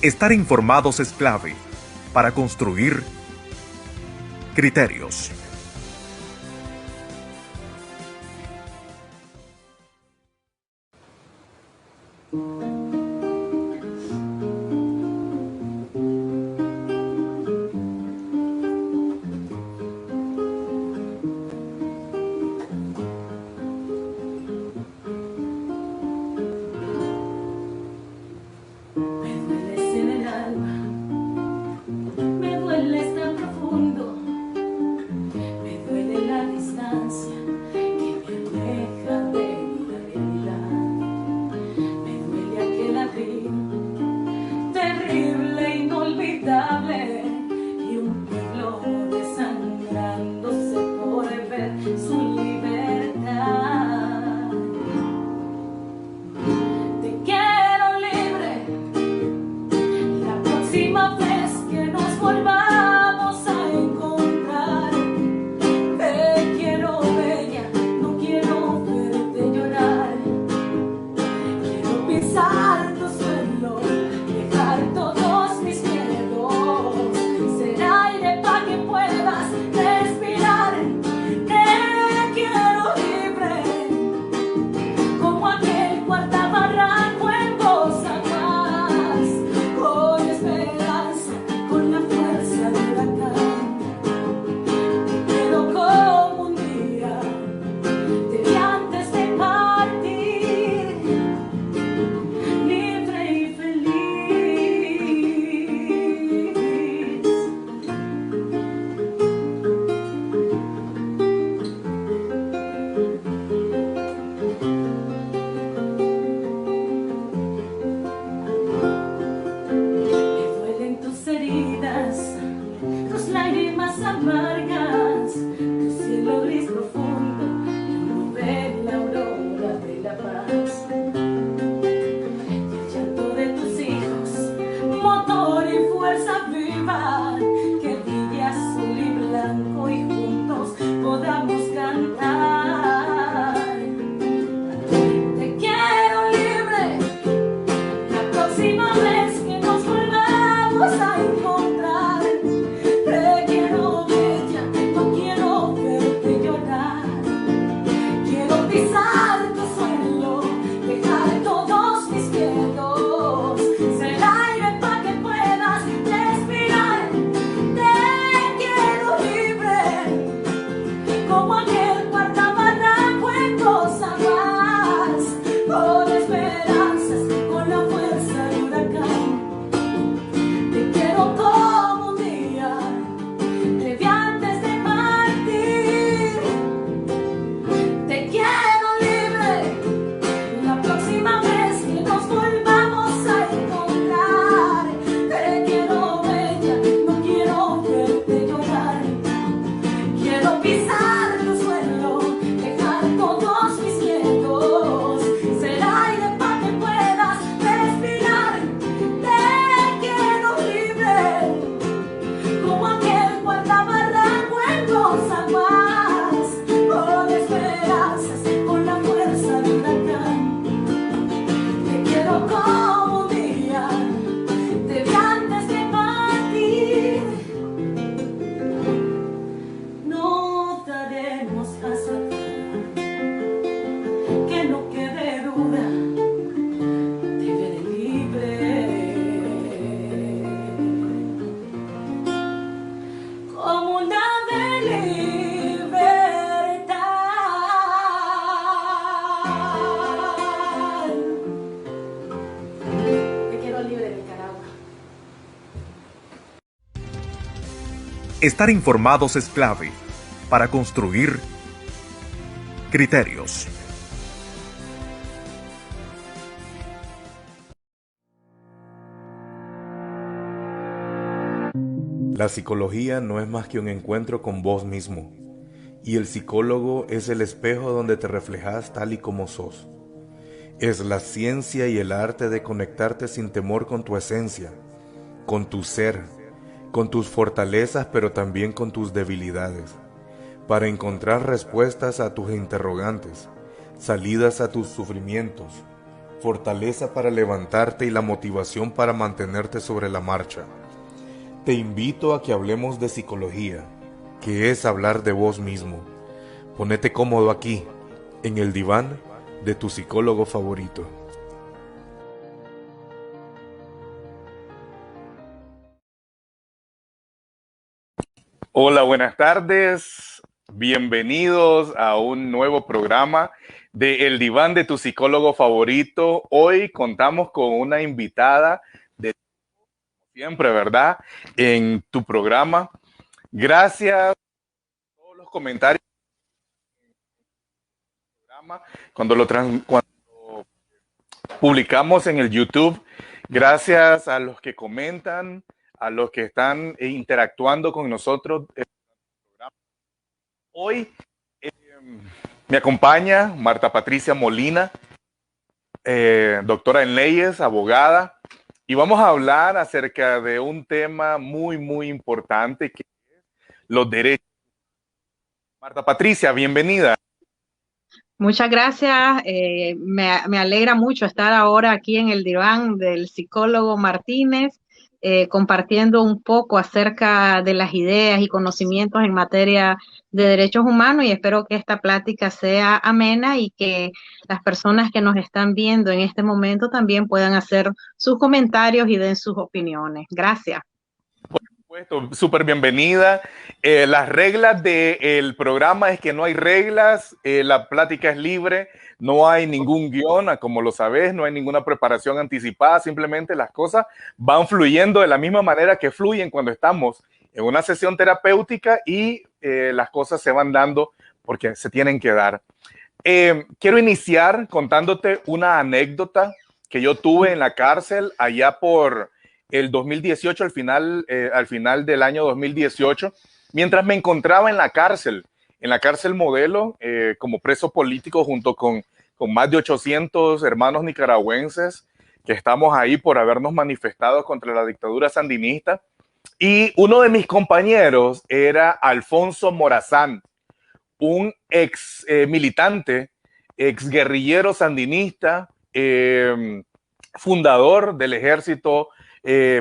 Estar informados es clave para construir criterios. Estar informados es clave para construir criterios. La psicología no es más que un encuentro con vos mismo, y el psicólogo es el espejo donde te reflejas tal y como sos. Es la ciencia y el arte de conectarte sin temor con tu esencia, con tu ser, con tus fortalezas, pero también con tus debilidades, para encontrar respuestas a tus interrogantes, salidas a tus sufrimientos, fortaleza para levantarte y la motivación para mantenerte sobre la marcha. Te invito a que hablemos de psicología, que es hablar de vos mismo. Ponete cómodo aquí, en el diván de tu psicólogo favorito. Hola, buenas tardes. Bienvenidos a un nuevo programa de El Diván de tu psicólogo favorito. Hoy contamos con una invitada de siempre, ¿verdad? En tu programa. Gracias por todos los comentarios del programa. Cuando publicamos en el YouTube. Gracias a los que comentan, a los que están interactuando con nosotros. Hoy me acompaña Marta Patricia Molina, doctora en leyes, abogada, y vamos a hablar acerca de un tema muy importante, que es los derechos. Marta Patricia, bienvenida. Muchas gracias. Me alegra mucho estar ahora aquí en el diván del psicólogo Martínez, compartiendo un poco acerca de las ideas y conocimientos en materia de derechos humanos, y espero que esta plática sea amena y que las personas que nos están viendo en este momento también puedan hacer sus comentarios y den sus opiniones. Gracias. Súper bienvenida. Las reglas del programa es que no hay reglas, la plática es libre, no hay ningún guión, como lo sabes, no hay ninguna preparación anticipada, simplemente las cosas van fluyendo de la misma manera que fluyen cuando estamos en una sesión terapéutica y las cosas se van dando porque se tienen que dar. Quiero iniciar contándote una anécdota que yo tuve en la cárcel allá por el 2018, al final del año 2018, mientras me encontraba en la cárcel Modelo, como preso político junto con más de 800 hermanos nicaragüenses que estamos ahí por habernos manifestado contra la dictadura sandinista. Y uno de mis compañeros era Alfonso Morazán, un ex militante, ex guerrillero sandinista, fundador del Ejército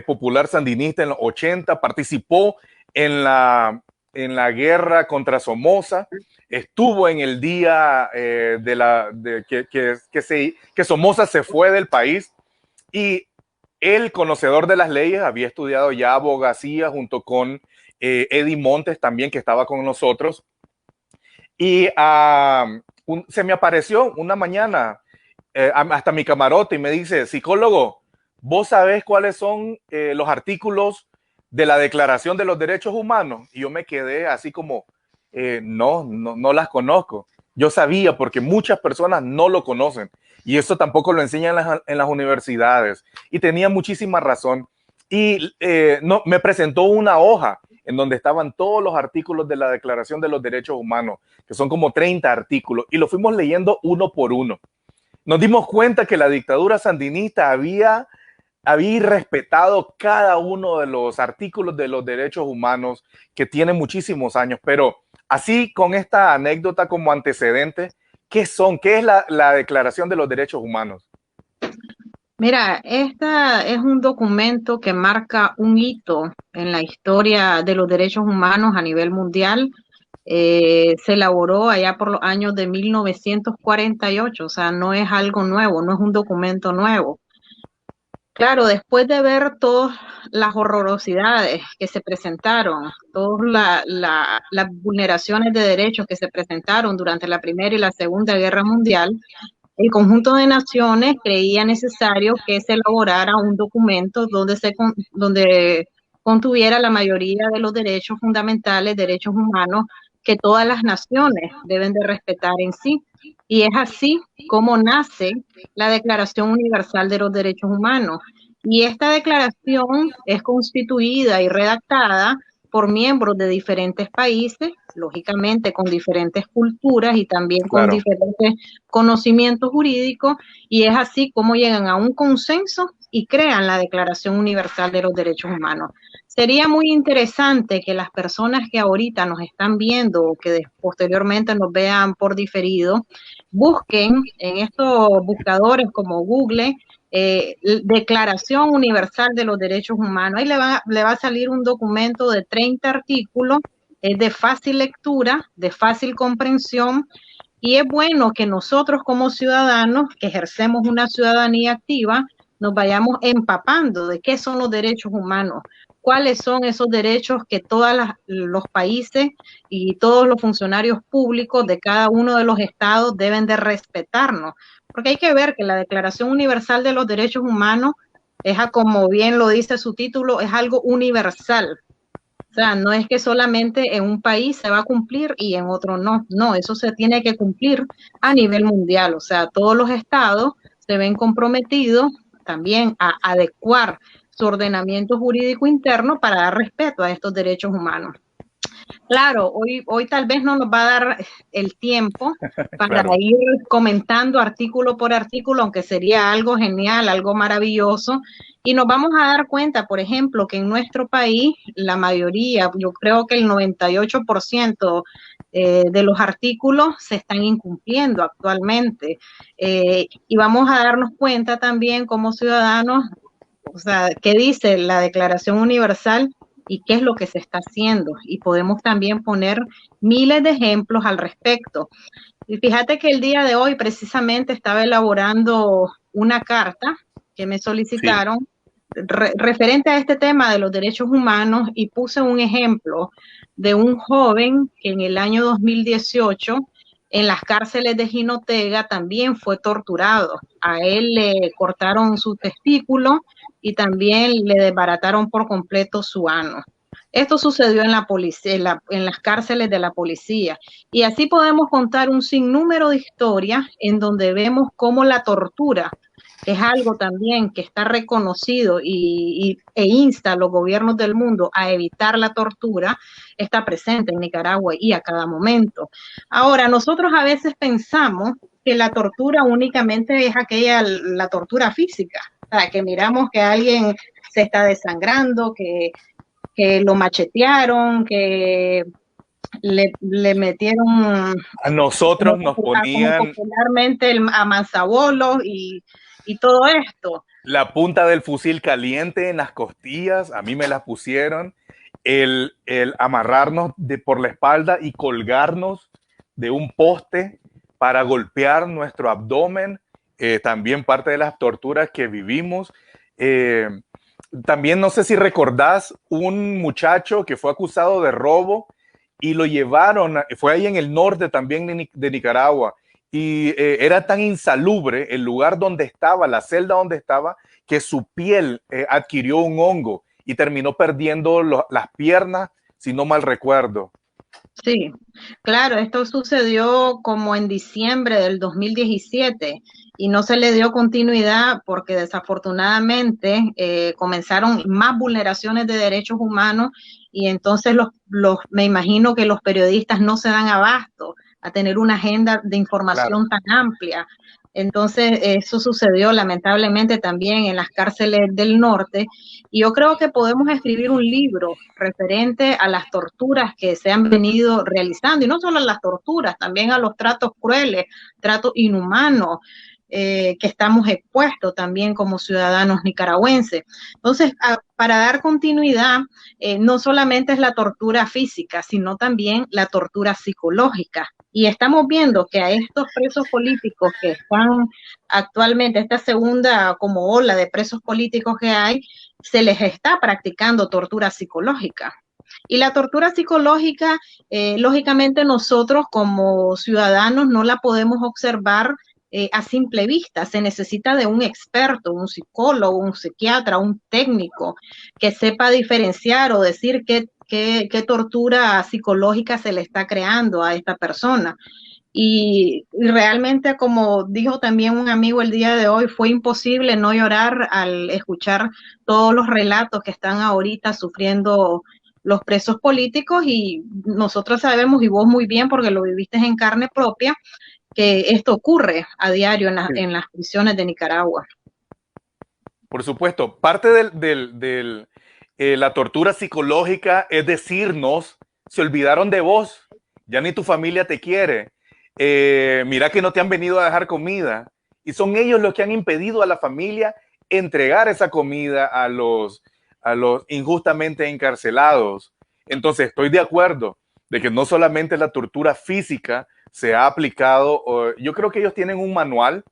Popular Sandinista en los 80, participó en la guerra contra Somoza, estuvo en el día que Somoza se fue del país, y él, conocedor de las leyes, había estudiado ya abogacía junto con Eddie Montes también, que estaba con nosotros, y se me apareció una mañana hasta mi camarote y me dice: psicólogo, ¿vos sabés cuáles son los artículos de la Declaración de los Derechos Humanos? Y yo me quedé así como, no las conozco. Yo sabía, porque muchas personas no lo conocen y eso tampoco lo enseñan en las universidades, y tenía muchísima razón. Y me presentó una hoja en donde estaban todos los artículos de la Declaración de los Derechos Humanos, que son como 30 artículos, y lo fuimos leyendo uno por uno. Nos dimos cuenta que la dictadura sandinista había irrespetado cada uno de los artículos de los derechos humanos, que tiene muchísimos años. Pero así, con esta anécdota como antecedente, ¿qué es la Declaración de los Derechos Humanos? Mira, esta es un documento que marca un hito en la historia de los derechos humanos a nivel mundial. Se elaboró allá por los años de 1948, o sea, no es algo nuevo, no es un documento nuevo. Claro, después de ver todas las horrorosidades que se presentaron, todas las vulneraciones de derechos que se presentaron durante la Primera y la Segunda Guerra Mundial, el conjunto de naciones creía necesario que se elaborara un documento donde contuviera la mayoría de los derechos fundamentales, derechos humanos, que todas las naciones deben de respetar en sí. Y es así como nace la Declaración Universal de los Derechos Humanos. Y esta declaración es constituida y redactada por miembros de diferentes países, lógicamente con diferentes culturas y también con diferentes conocimientos jurídicos, y es así como llegan a un consenso y crean la Declaración Universal de los Derechos Humanos. Sería muy interesante que las personas que ahorita nos están viendo o que posteriormente nos vean por diferido busquen en estos buscadores como Google, Declaración Universal de los Derechos Humanos. Ahí le va a salir un documento de 30 artículos, es de fácil lectura, de fácil comprensión, y es bueno que nosotros como ciudadanos, que ejercemos una ciudadanía activa, nos vayamos empapando de qué son los derechos humanos, cuáles son esos derechos que todos los países y todos los funcionarios públicos de cada uno de los estados deben de respetarnos. Porque hay que ver que la Declaración Universal de los Derechos Humanos es, como bien lo dice su título, es algo universal. O sea, no es que solamente en un país se va a cumplir y en otro no. No, eso se tiene que cumplir a nivel mundial. O sea, todos los estados se ven comprometidos también a adecuar su ordenamiento jurídico interno para dar respeto a estos derechos humanos. Claro, hoy tal vez no nos va a dar el tiempo para claro, ir comentando artículo por artículo, aunque sería algo genial, algo maravilloso. Y nos vamos a dar cuenta, por ejemplo, que en nuestro país la mayoría, yo creo que el 98% de los artículos se están incumpliendo actualmente. Y vamos a darnos cuenta también como ciudadanos, o sea, qué dice la Declaración Universal y qué es lo que se está haciendo. Y podemos también poner miles de ejemplos al respecto. Y fíjate que el día de hoy precisamente estaba elaborando una carta que me solicitaron referente a este tema de los derechos humanos, y puse un ejemplo de un joven que en el año 2018 en las cárceles de Jinotega también fue torturado. A él le cortaron su testículo y también le desbarataron por completo su ano. Esto sucedió en la policía, en las cárceles de la policía. Y así podemos contar un sinnúmero de historias en donde vemos cómo la tortura, que es algo también que está reconocido e insta a los gobiernos del mundo a evitar la tortura, está presente en Nicaragua y a cada momento. Ahora, nosotros a veces pensamos que la tortura únicamente es la tortura física, o sea, que miramos que alguien se está desangrando, que lo machetearon, que le metieron... A nosotros nos ponían... popularmente a manzabolos y todo esto. La punta del fusil caliente en las costillas, a mí me las pusieron. El amarrarnos por la espalda y colgarnos de un poste para golpear nuestro abdomen, también parte de las torturas que vivimos. También no sé si recordás un muchacho que fue acusado de robo y lo llevaron, fue ahí en el norte también de Nicaragua, y era tan insalubre el lugar donde estaba, la celda donde estaba, que su piel adquirió un hongo y terminó perdiendo las piernas, si no mal recuerdo. Sí, claro, esto sucedió como en diciembre del 2017 y no se le dio continuidad porque desafortunadamente comenzaron más vulneraciones de derechos humanos, y entonces me imagino que los periodistas no se dan abasto a tener una agenda de información tan amplia. Entonces, eso sucedió lamentablemente también en las cárceles del norte, y yo creo que podemos escribir un libro referente a las torturas que se han venido realizando, y no solo a las torturas, también a los tratos crueles, tratos inhumanos, que estamos expuestos también como ciudadanos nicaragüenses. Entonces, para dar continuidad, no solamente es la tortura física, sino también la tortura psicológica. Y estamos viendo que a estos presos políticos que están actualmente, esta segunda como ola de presos políticos que hay, se les está practicando tortura psicológica. Y la tortura psicológica, lógicamente nosotros como ciudadanos no la podemos observar a simple vista. Se necesita de un experto, un psicólogo, un psiquiatra, un técnico que sepa diferenciar o decir qué tortura psicológica se le está creando a esta persona. Y realmente, como dijo también un amigo el día de hoy, fue imposible no llorar al escuchar todos los relatos que están ahorita sufriendo los presos políticos, y nosotros sabemos, y vos muy bien porque lo viviste en carne propia, que esto ocurre a diario en las prisiones de Nicaragua. Por supuesto, parte de la tortura psicológica es decirnos, se olvidaron de vos, ya ni tu familia te quiere. mira que no te han venido a dejar comida, y son ellos los que han impedido a la familia entregar esa comida a los injustamente encarcelados. Entonces estoy de acuerdo de que no solamente la tortura física se ha aplicado, yo creo que ellos tienen un manual,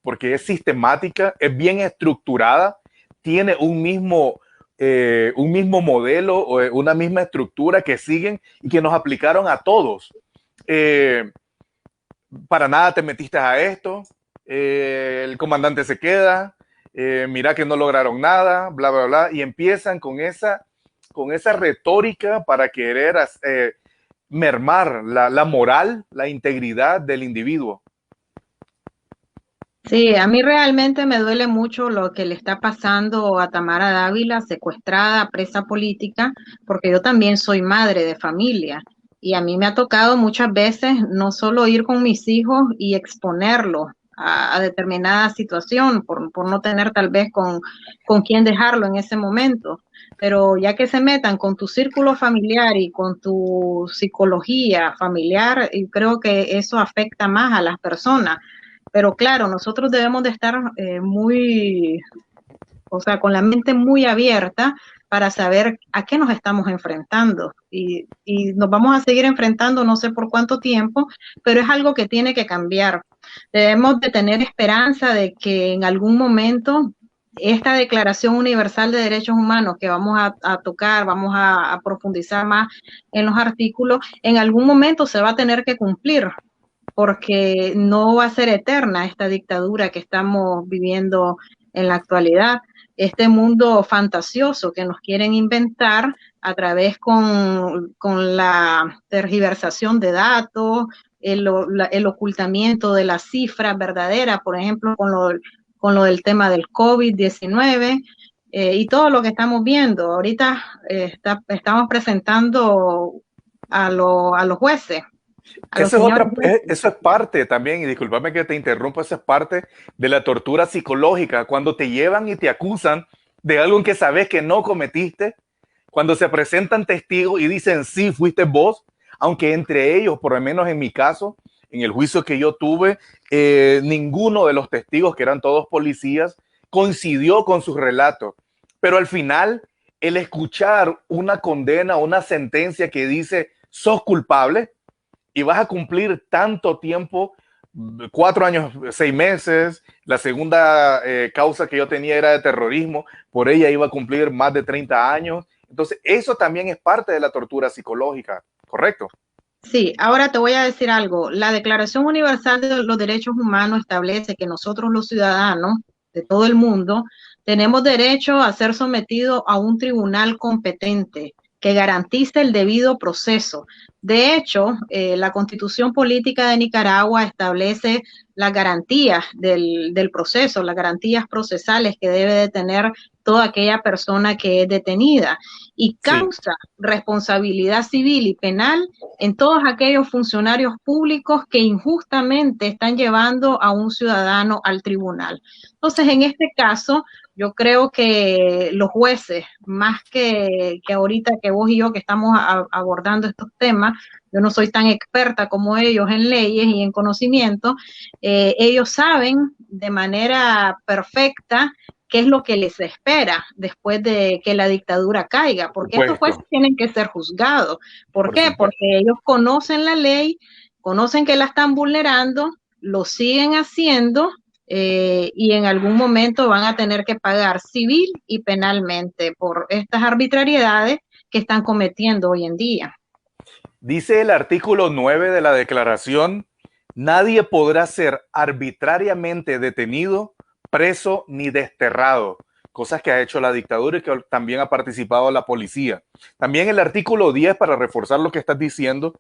porque es sistemática, es bien estructurada, tiene un mismo modelo, una misma estructura que siguen y que nos aplicaron a todos. Para nada te metiste a esto, el comandante se queda, mira que no lograron nada, bla, bla, bla, y empiezan con esa retórica para querer mermar la moral, la integridad del individuo. Sí, a mí realmente me duele mucho lo que le está pasando a Tamara Dávila, secuestrada, presa política, porque yo también soy madre de familia y a mí me ha tocado muchas veces no solo ir con mis hijos y exponerlos a determinada situación por no tener tal vez con quién dejarlo en ese momento, pero ya que se metan con tu círculo familiar y con tu psicología familiar, y creo que eso afecta más a las personas. Pero claro, nosotros debemos de estar o sea, con la mente muy abierta para saber a qué nos estamos enfrentando. Y nos vamos a seguir enfrentando no sé por cuánto tiempo, pero es algo que tiene que cambiar. Debemos de tener esperanza de que en algún momento esta Declaración Universal de Derechos Humanos que vamos a tocar, vamos a profundizar más en los artículos, en algún momento se va a tener que cumplir, porque no va a ser eterna esta dictadura que estamos viviendo en la actualidad, este mundo fantasioso que nos quieren inventar a través con la tergiversación de datos, el ocultamiento de las cifras verdaderas, por ejemplo, con lo del tema del COVID-19, y todo lo que estamos viendo. Ahorita estamos presentando a los jueces. Eso es parte también, y discúlpame que te interrumpa, eso es parte de la tortura psicológica, cuando te llevan y te acusan de algo que sabes que no cometiste, cuando se presentan testigos y dicen sí, fuiste vos, aunque entre ellos, por lo menos en mi caso, en el juicio que yo tuve, ninguno de los testigos, que eran todos policías, coincidió con sus relatos, pero al final el escuchar una condena, una sentencia que dice sos culpable, y vas a cumplir tanto tiempo, 4 años, 6 meses. La segunda causa que yo tenía era de terrorismo, por ella iba a cumplir más de 30 años. Entonces, eso también es parte de la tortura psicológica, ¿correcto? Sí, ahora te voy a decir algo. La Declaración Universal de los Derechos Humanos establece que nosotros los ciudadanos de todo el mundo tenemos derecho a ser sometidos a un tribunal competente que garantice el debido proceso. De hecho, la Constitución Política de Nicaragua establece las garantías del proceso, las garantías procesales que debe de tener toda aquella persona que es detenida, y causa responsabilidad civil y penal en todos aquellos funcionarios públicos que injustamente están llevando a un ciudadano al tribunal. Entonces, en este caso, yo creo que los jueces, más que ahorita que vos y yo que estamos abordando estos temas, yo no soy tan experta como ellos en leyes y en conocimiento, ellos saben de manera perfecta qué es lo que les espera después de que la dictadura caiga, porque estos jueces tienen que ser juzgados. ¿Por qué? Porque ellos conocen la ley, conocen que la están vulnerando, lo siguen haciendo, y en algún momento van a tener que pagar civil y penalmente por estas arbitrariedades que están cometiendo hoy en día. Dice el artículo 9 de la declaración: nadie podrá ser arbitrariamente detenido, preso ni desterrado, cosas que ha hecho la dictadura y que también ha participado la policía. También el artículo 10, para reforzar lo que estás diciendo: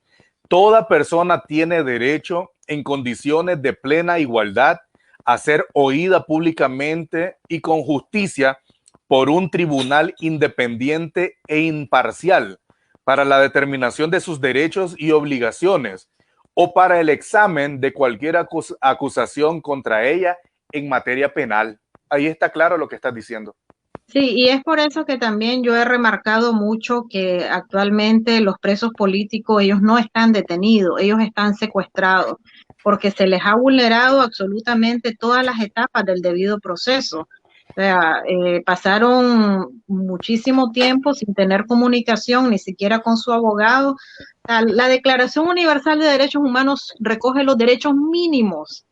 toda persona tiene derecho en condiciones de plena igualdad a ser oída públicamente y con justicia por un tribunal independiente e imparcial para la determinación de sus derechos y obligaciones o para el examen de cualquier acusación contra ella en materia penal. Ahí está claro lo que estás diciendo. Sí, y es por eso que también yo he remarcado mucho que actualmente los presos políticos, ellos no están detenidos, ellos están secuestrados, porque se les ha vulnerado absolutamente todas las etapas del debido proceso. O sea, pasaron muchísimo tiempo sin tener comunicación, ni siquiera con su abogado. O sea, la Declaración Universal de Derechos Humanos recoge los derechos mínimos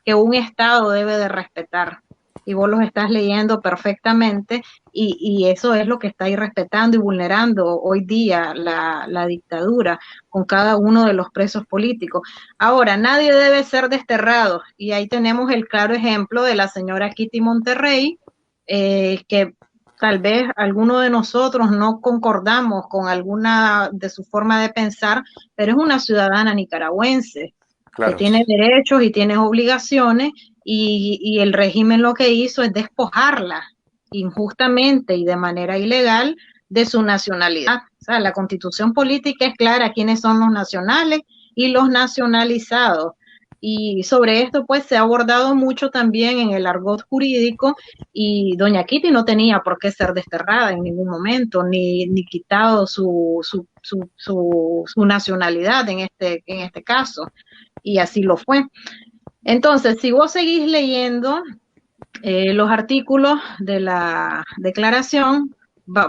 que un Estado debe de respetar. Y vos los estás leyendo perfectamente y eso es lo que está irrespetando y vulnerando hoy día la dictadura con cada uno de los presos políticos. Ahora, nadie debe ser desterrado y ahí tenemos el claro ejemplo de la señora Kitty Monterrey, que tal vez alguno de nosotros no concordamos con alguna de su forma de pensar, pero es una ciudadana nicaragüense que Claro, tiene derechos y tiene obligaciones y el régimen lo que hizo es despojarla injustamente y de manera ilegal de su nacionalidad. O sea, la constitución política es clara quiénes son los nacionales y los nacionalizados. Y sobre esto pues se ha abordado mucho también en el argot jurídico y doña Kitty no tenía por qué ser desterrada en ningún momento, ni quitado su nacionalidad en este caso. Y así lo fue. Entonces, si vos seguís leyendo los artículos de la declaración,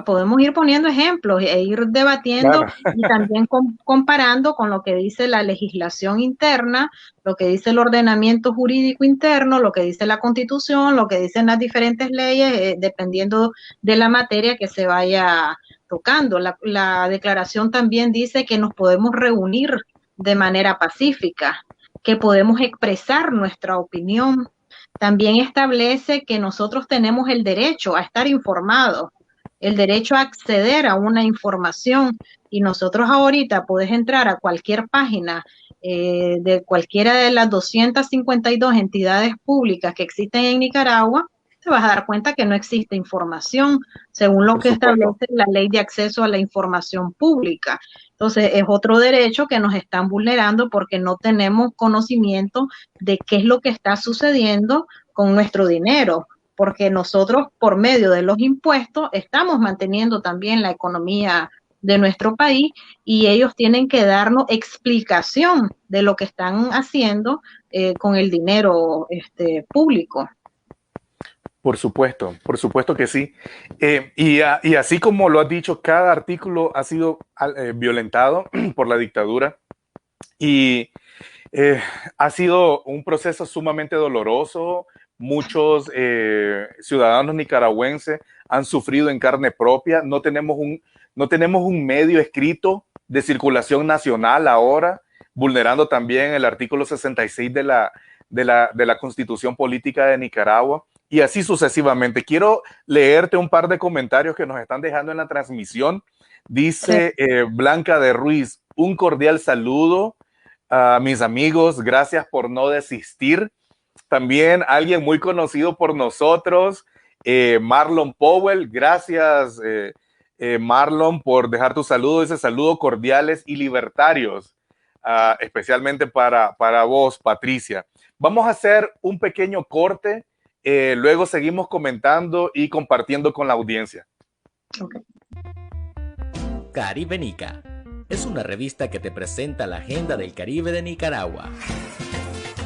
podemos ir poniendo ejemplos e ir debatiendo claro. y también comparando con lo que dice la legislación interna, lo que dice el ordenamiento jurídico interno, lo que dice la Constitución, lo que dicen las diferentes leyes, dependiendo de la materia que se vaya tocando. La declaración también dice que nos podemos reunir de manera pacífica, que podemos expresar nuestra opinión. También establece que nosotros tenemos el derecho a estar informados, el derecho a acceder a una información y nosotros ahorita puedes entrar a cualquier página de cualquiera de las 252 entidades públicas que existen en Nicaragua, te vas a dar cuenta que no existe información según lo Por que supuesto. establece la Ley de Acceso a la Información Pública. Entonces, es otro derecho que nos están vulnerando porque no tenemos conocimiento de qué es lo que está sucediendo con nuestro dinero, porque nosotros por medio de los impuestos estamos manteniendo también la economía de nuestro país y ellos tienen que darnos explicación de lo que están haciendo con el dinero público. Por supuesto que sí. Y así como lo has dicho, cada artículo ha sido violentado por la dictadura y ha sido un proceso sumamente doloroso. Muchos ciudadanos nicaragüenses han sufrido en carne propia. No tenemos un medio escrito de circulación nacional ahora, vulnerando también el artículo 66 de la Constitución Política de Nicaragua. Y así sucesivamente. Quiero leerte un par de comentarios que nos están dejando en la transmisión. Dice Blanca de Ruiz, un cordial saludo a mis amigos, gracias por no desistir. También alguien muy conocido por nosotros, Marlon Powell, gracias Marlon por dejar tu saludo, dice saludos cordiales y libertarios, especialmente para vos, Patricia. Vamos a hacer un pequeño corte, luego seguimos comentando y compartiendo con la audiencia. Okay. Caribe Nica es una revista que te presenta la agenda del Caribe de Nicaragua.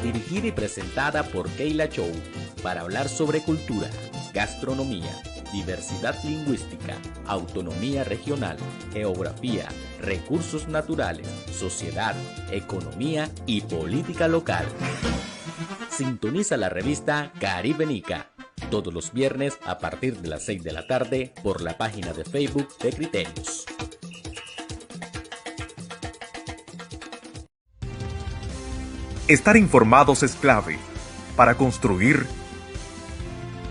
Dirigida y presentada por Keila Chow para hablar sobre cultura, gastronomía, diversidad lingüística, autonomía regional, geografía, recursos naturales, sociedad, economía y política local. Sintoniza la revista Caribe Nica todos los viernes a partir de las 6 de la tarde por la página de Facebook de Criterios. Estar informados es clave para construir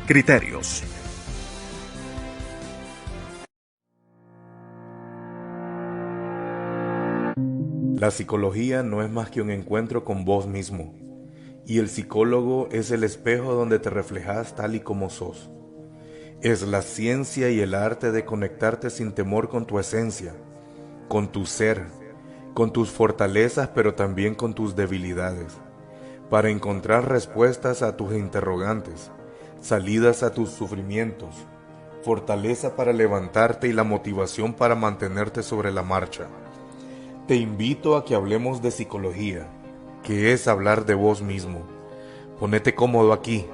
criterios. La psicología no es más que un encuentro con vos mismo, y el psicólogo es el espejo donde te reflejas tal y como sos. Es la ciencia y el arte de conectarte sin temor con tu esencia, con tu ser, con tus fortalezas pero también con tus debilidades, para encontrar respuestas a tus interrogantes, salidas a tus sufrimientos, fortaleza para levantarte y la motivación para mantenerte sobre la marcha. Te invito a que hablemos de psicología, que es hablar de vos mismo. Ponete cómodo aquí,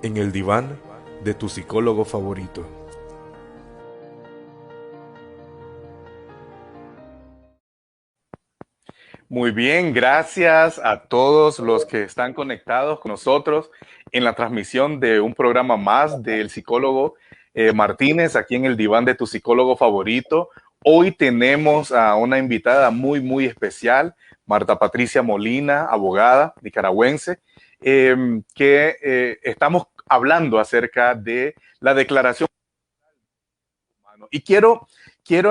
en el diván de tu psicólogo favorito. Muy bien, gracias a todos los que están conectados con nosotros en la transmisión de un programa más del psicólogo Martínez, aquí en el diván de tu psicólogo favorito. Hoy tenemos a una invitada muy especial, Marta Patricia Molina, abogada nicaragüense, que estamos hablando acerca de la Declaración Humana. Y quiero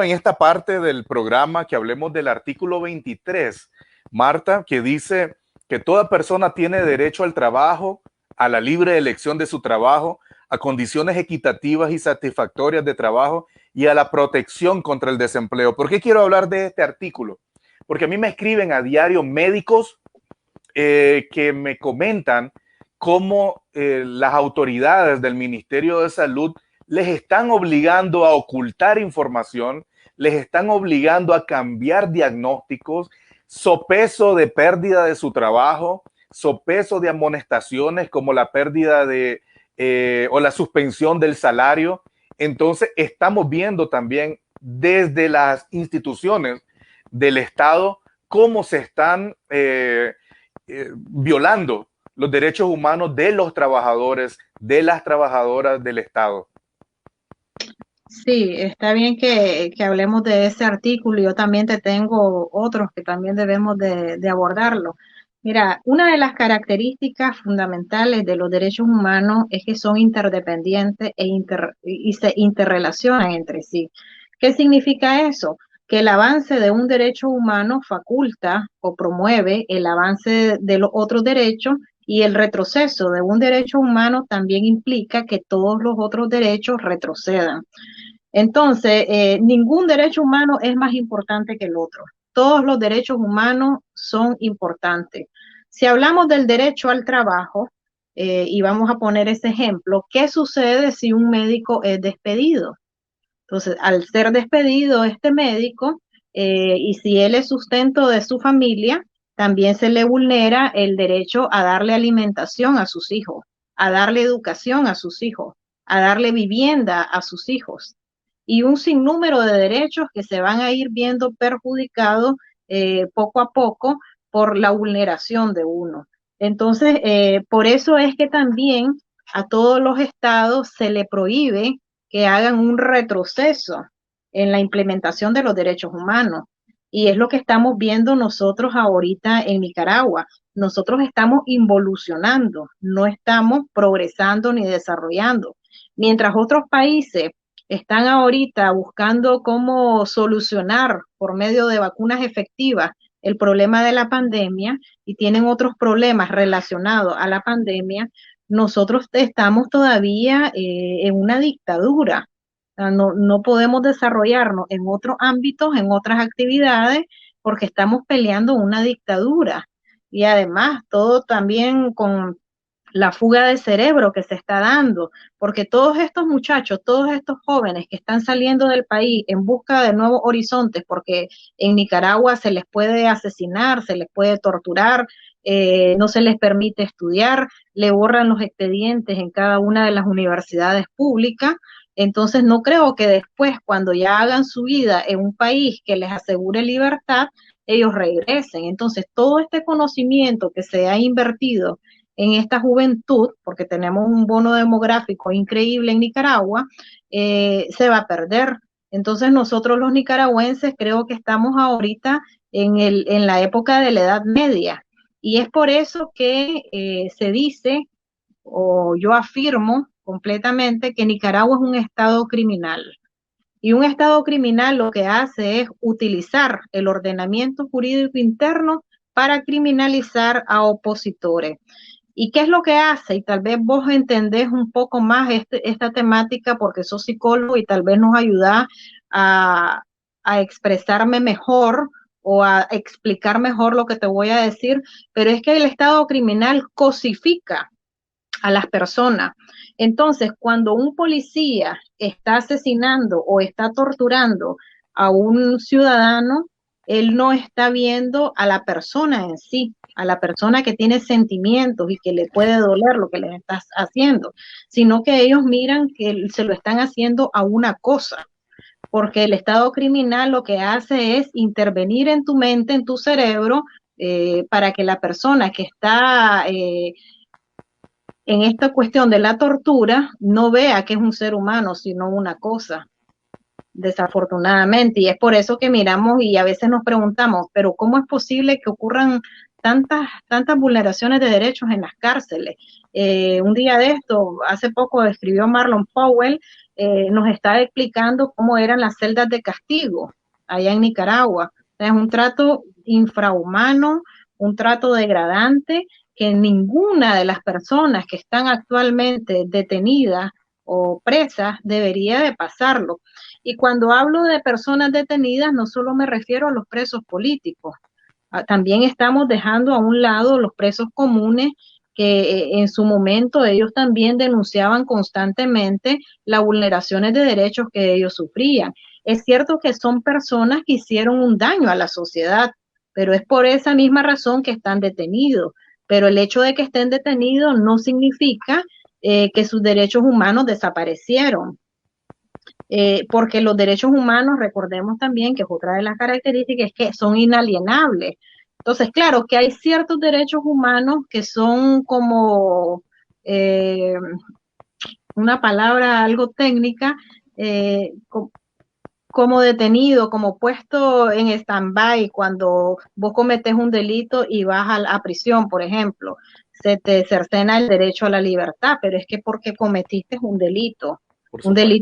en esta parte del programa que hablemos del artículo 23, Marta, que dice que toda persona tiene derecho al trabajo, a la libre elección de su trabajo, a condiciones equitativas y satisfactorias de trabajo y a la protección contra el desempleo. ¿Por qué quiero hablar de este artículo? Porque a mí me escriben a diario médicos que me comentan cómo las autoridades del Ministerio de Salud les están obligando a ocultar información, les están obligando a cambiar diagnósticos, sopeso de pérdida de su trabajo, sopeso de amonestaciones como la pérdida de o la suspensión del salario. Entonces estamos viendo también desde las instituciones del Estado cómo se están violando los derechos humanos de los trabajadores, de las trabajadoras del Estado. Sí, está bien que hablemos de ese artículo. Yo también te tengo otros que también debemos de abordarlo. Mira, una de las características fundamentales de los derechos humanos es que son interdependientes y se interrelacionan entre sí. ¿Qué significa eso? Que el avance de un derecho humano faculta o promueve el avance de los otros derechos, y el retroceso de un derecho humano también implica que todos los otros derechos retrocedan. Entonces, ningún derecho humano es más importante que el otro. Todos los derechos humanos son importantes. Si hablamos del derecho al trabajo, y vamos a poner ese ejemplo, ¿qué sucede si un médico es despedido? Entonces, al ser despedido este médico, y si él es sustento de su familia, también se le vulnera el derecho a darle alimentación a sus hijos, a darle educación a sus hijos, a darle vivienda a sus hijos, y un sinnúmero de derechos que se van a ir viendo perjudicados poco a poco por la vulneración de uno. Entonces, por eso es que también a todos los estados se le prohíbe que hagan un retroceso en la implementación de los derechos humanos. Y es lo que estamos viendo nosotros ahorita en Nicaragua. Nosotros estamos involucionando, no estamos progresando ni desarrollando. Mientras otros países están ahorita buscando cómo solucionar por medio de vacunas efectivas el problema de la pandemia y tienen otros problemas relacionados a la pandemia, nosotros estamos todavía en una dictadura. O sea, no podemos desarrollarnos en otros ámbitos, en otras actividades, porque estamos peleando una dictadura. Y además, todo también con la fuga de cerebro que se está dando, porque todos estos muchachos, todos estos jóvenes que están saliendo del país en busca de nuevos horizontes, porque en Nicaragua se les puede asesinar, se les puede torturar, no se les permite estudiar, le borran los expedientes en cada una de las universidades públicas. Entonces no creo que después, cuando ya hagan su vida en un país que les asegure libertad, ellos regresen. Entonces todo este conocimiento que se ha invertido en esta juventud, porque tenemos un bono demográfico increíble en Nicaragua, se va a perder. Entonces nosotros los nicaragüenses creo que estamos ahorita en la época de la Edad Media, y es por eso que se dice, o yo afirmo completamente, que Nicaragua es un estado criminal. Y un estado criminal lo que hace es utilizar el ordenamiento jurídico interno para criminalizar a opositores. ¿Y qué es lo que hace? Y tal vez vos entendés un poco más esta temática porque sos psicólogo y tal vez nos ayudás a expresarme mejor o a explicar mejor lo que te voy a decir, pero es que el Estado criminal cosifica a las personas. Entonces, cuando un policía está asesinando o está torturando a un ciudadano, él no está viendo a la persona en sí, a la persona que tiene sentimientos y que le puede doler lo que le estás haciendo, sino que ellos miran que se lo están haciendo a una cosa, porque el estado criminal lo que hace es intervenir en tu mente, en tu cerebro, para que la persona que está en esta cuestión de la tortura no vea que es un ser humano, sino una cosa, desafortunadamente. Y es por eso que miramos y a veces nos preguntamos, pero ¿cómo es posible que ocurran tantas vulneraciones de derechos en las cárceles? Un día de esto, hace poco escribió Marlon Powell, nos está explicando cómo eran las celdas de castigo allá en Nicaragua. Es un trato infrahumano, un trato degradante, que ninguna de las personas que están actualmente detenidas o presas debería de pasarlo. Y cuando hablo de personas detenidas, no solo me refiero a los presos políticos, también estamos dejando a un lado los presos comunes que en su momento ellos también denunciaban constantemente las vulneraciones de derechos que ellos sufrían. Es cierto que son personas que hicieron un daño a la sociedad, pero es por esa misma razón que están detenidos. Pero el hecho de que estén detenidos no significa que sus derechos humanos desaparecieron. Porque los derechos humanos, recordemos también que es otra de las características, es que son inalienables. Entonces, claro, que hay ciertos derechos humanos que son como una palabra algo técnica, como detenido, como puesto en stand-by cuando vos cometes un delito y vas a prisión, por ejemplo, se te cercena el derecho a la libertad, pero es que porque cometiste un delito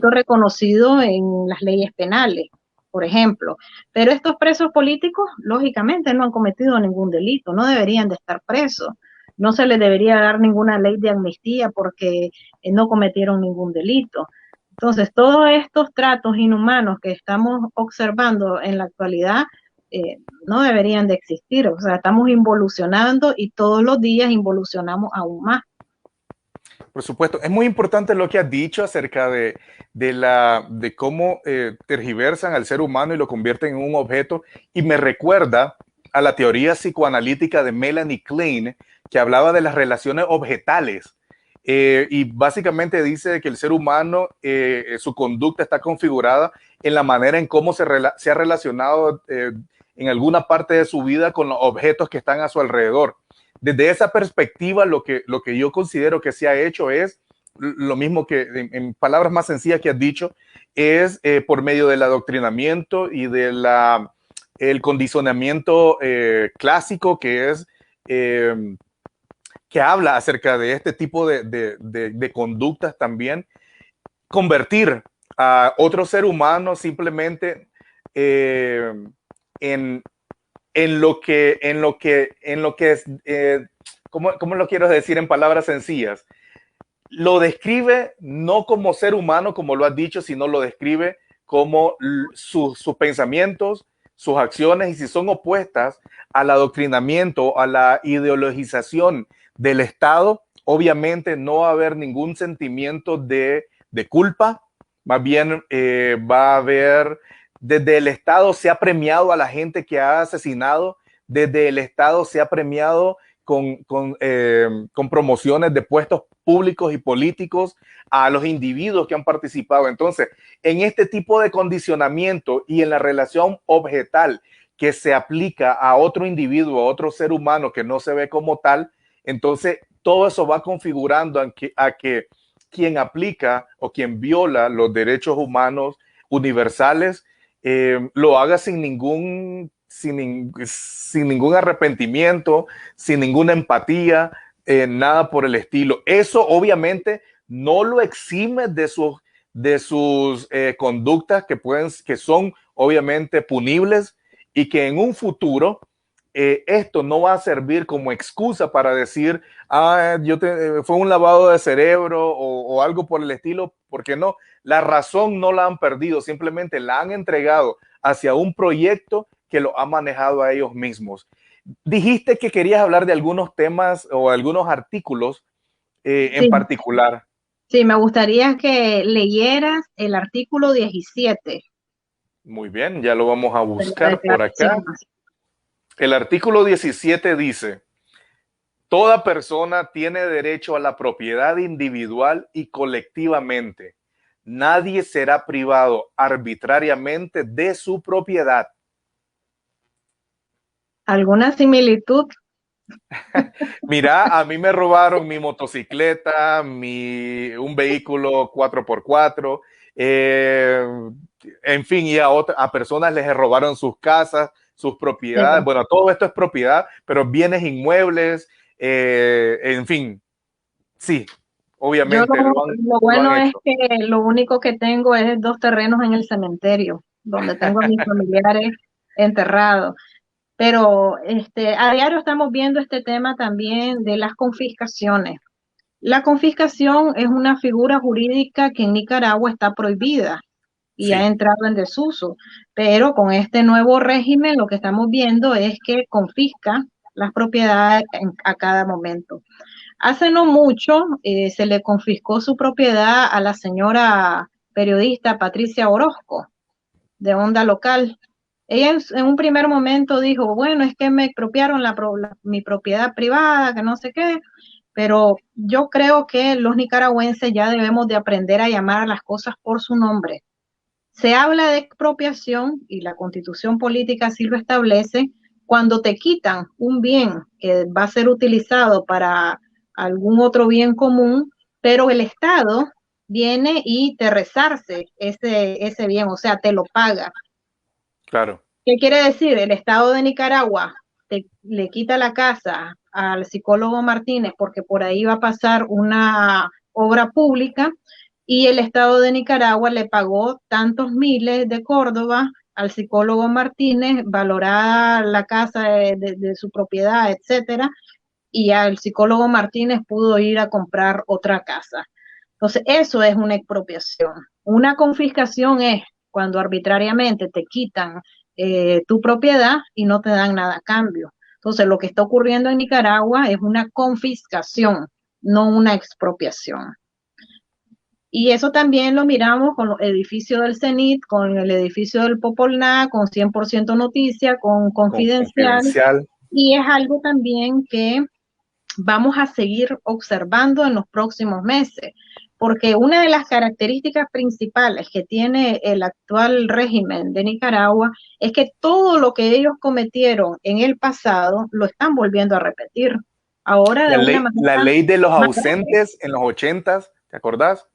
reconocido en las leyes penales, por ejemplo. Pero estos presos políticos, lógicamente, no han cometido ningún delito, no deberían de estar presos. No se les debería dar ninguna ley de amnistía porque no cometieron ningún delito. Entonces, todos estos tratos inhumanos que estamos observando en la actualidad no deberían de existir. O sea, estamos involucionando y todos los días involucionamos aún más. Por supuesto, es muy importante lo que has dicho acerca de cómo tergiversan al ser humano y lo convierten en un objeto, y me recuerda a la teoría psicoanalítica de Melanie Klein, que hablaba de las relaciones objetales. Y básicamente dice que el ser humano, su conducta está configurada en la manera en cómo se ha relacionado en alguna parte de su vida con los objetos que están a su alrededor. Desde esa perspectiva, lo que yo considero que se ha hecho es lo mismo que, en palabras más sencillas que has dicho, es por medio del adoctrinamiento y el condicionamiento clásico, que es que habla acerca de este tipo de conductas también, convertir a otro ser humano simplemente en lo que es, ¿cómo lo quiero decir en palabras sencillas? Lo describe no como ser humano, como lo has dicho, sino lo describe como sus pensamientos, sus acciones, y si son opuestas al adoctrinamiento, a la ideologización del Estado, obviamente no va a haber ningún sentimiento de culpa, más bien va a haber, desde el Estado se ha premiado a la gente que ha asesinado, desde el Estado se ha premiado con promociones de puestos públicos y políticos a los individuos que han participado. Entonces, en este tipo de condicionamiento y en la relación objetal que se aplica a otro individuo, a otro ser humano que no se ve como tal, entonces todo eso va configurando a que quien aplica o quien viola los derechos humanos universales lo haga sin ningún arrepentimiento, sin ninguna empatía, nada por el estilo. Eso obviamente no lo exime de sus conductas que son obviamente punibles, y que en un futuro esto no va a servir como excusa para decir, fue un lavado de cerebro o algo por el estilo, porque no, la razón no la han perdido, simplemente la han entregado hacia un proyecto que lo ha manejado a ellos mismos. Dijiste que querías hablar de algunos temas o algunos artículos en particular. Sí, me gustaría que leyeras el artículo 17 Muy bien, ya lo vamos a de la buscar por acá. declaración. El artículo 17 dice: toda persona tiene derecho a la propiedad individual y colectivamente. Nadie será privado arbitrariamente de su propiedad. ¿Alguna similitud? Mira, a mí me robaron mi motocicleta, un vehículo 4x4, en fin, y a personas les robaron sus casas, sus propiedades. Sí. Bueno, todo esto es propiedad, pero bienes inmuebles, en fin, sí, Yo obviamente lo lo han bueno es hecho. que lo único que tengo es 2 terrenos en el cementerio, donde tengo a mis familiares enterrados. Pero a diario estamos viendo este tema también de las confiscaciones. La confiscación es una figura jurídica que en Nicaragua está prohibida y ha Sí, entrado en desuso, pero con este nuevo régimen lo que estamos viendo es que confisca las propiedades a cada momento. Hace no mucho se le confiscó su propiedad a la señora periodista Patricia Orozco, de Onda Local. Ella en un primer momento dijo, bueno, es que me expropiaron mi propiedad privada, que no sé qué, pero yo creo que los nicaragüenses ya debemos de aprender a llamar a las cosas por su nombre. Se habla de expropiación y la Constitución política así lo establece cuando te quitan un bien que va a ser utilizado para algún otro bien común, pero el Estado viene y te resarce ese bien, o sea, te lo paga. claro, ¿Qué quiere decir? El Estado de Nicaragua le quita la casa al psicólogo Martínez porque por ahí va a pasar una obra pública y el Estado de Nicaragua le pagó tantos miles de Córdoba al psicólogo Martínez, valorada la casa de su propiedad, etcétera, y al psicólogo Martínez pudo ir a comprar otra casa. Entonces, eso es una expropiación. Una confiscación es cuando arbitrariamente te quitan tu propiedad y no te dan nada a cambio. Entonces, lo que está ocurriendo en Nicaragua es una confiscación, no una expropiación. Y eso también lo miramos con el edificio del CENIT, con el edificio del Popolná, con 100% Noticia, con con Confidencial, confidencial. y es algo también que vamos a seguir observando en los próximos meses, porque una de las características principales que tiene el actual régimen de Nicaragua es que todo lo que ellos cometieron en el pasado lo están volviendo a repetir. Ahora de una La manera ley de los más grave. ausentes en los 80s, ¿te acordás?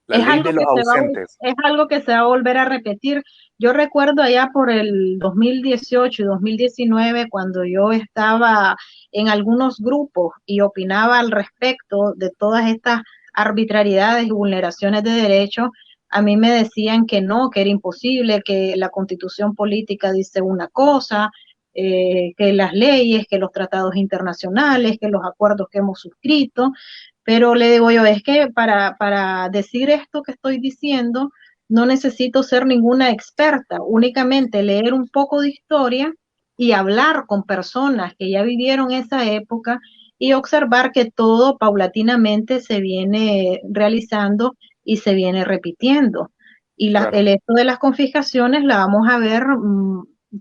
La Es ley algo de los que se va, ausentes. es algo que se va a volver a repetir. Yo recuerdo allá por el 2018 y 2019, cuando yo estaba en algunos grupos y opinaba al respecto de todas estas arbitrariedades y vulneraciones de derechos, a mí me decían que no, que era imposible, que la constitución política dice una cosa, que las leyes, que los tratados internacionales, que los acuerdos que hemos suscrito. Pero le digo yo, es que para decir esto que estoy diciendo, no necesito ser ninguna experta, únicamente leer un poco de historia y hablar con personas que ya vivieron esa época y observar que todo paulatinamente se viene realizando y se viene repitiendo. Y Claro. esto de las confiscaciones la vamos a ver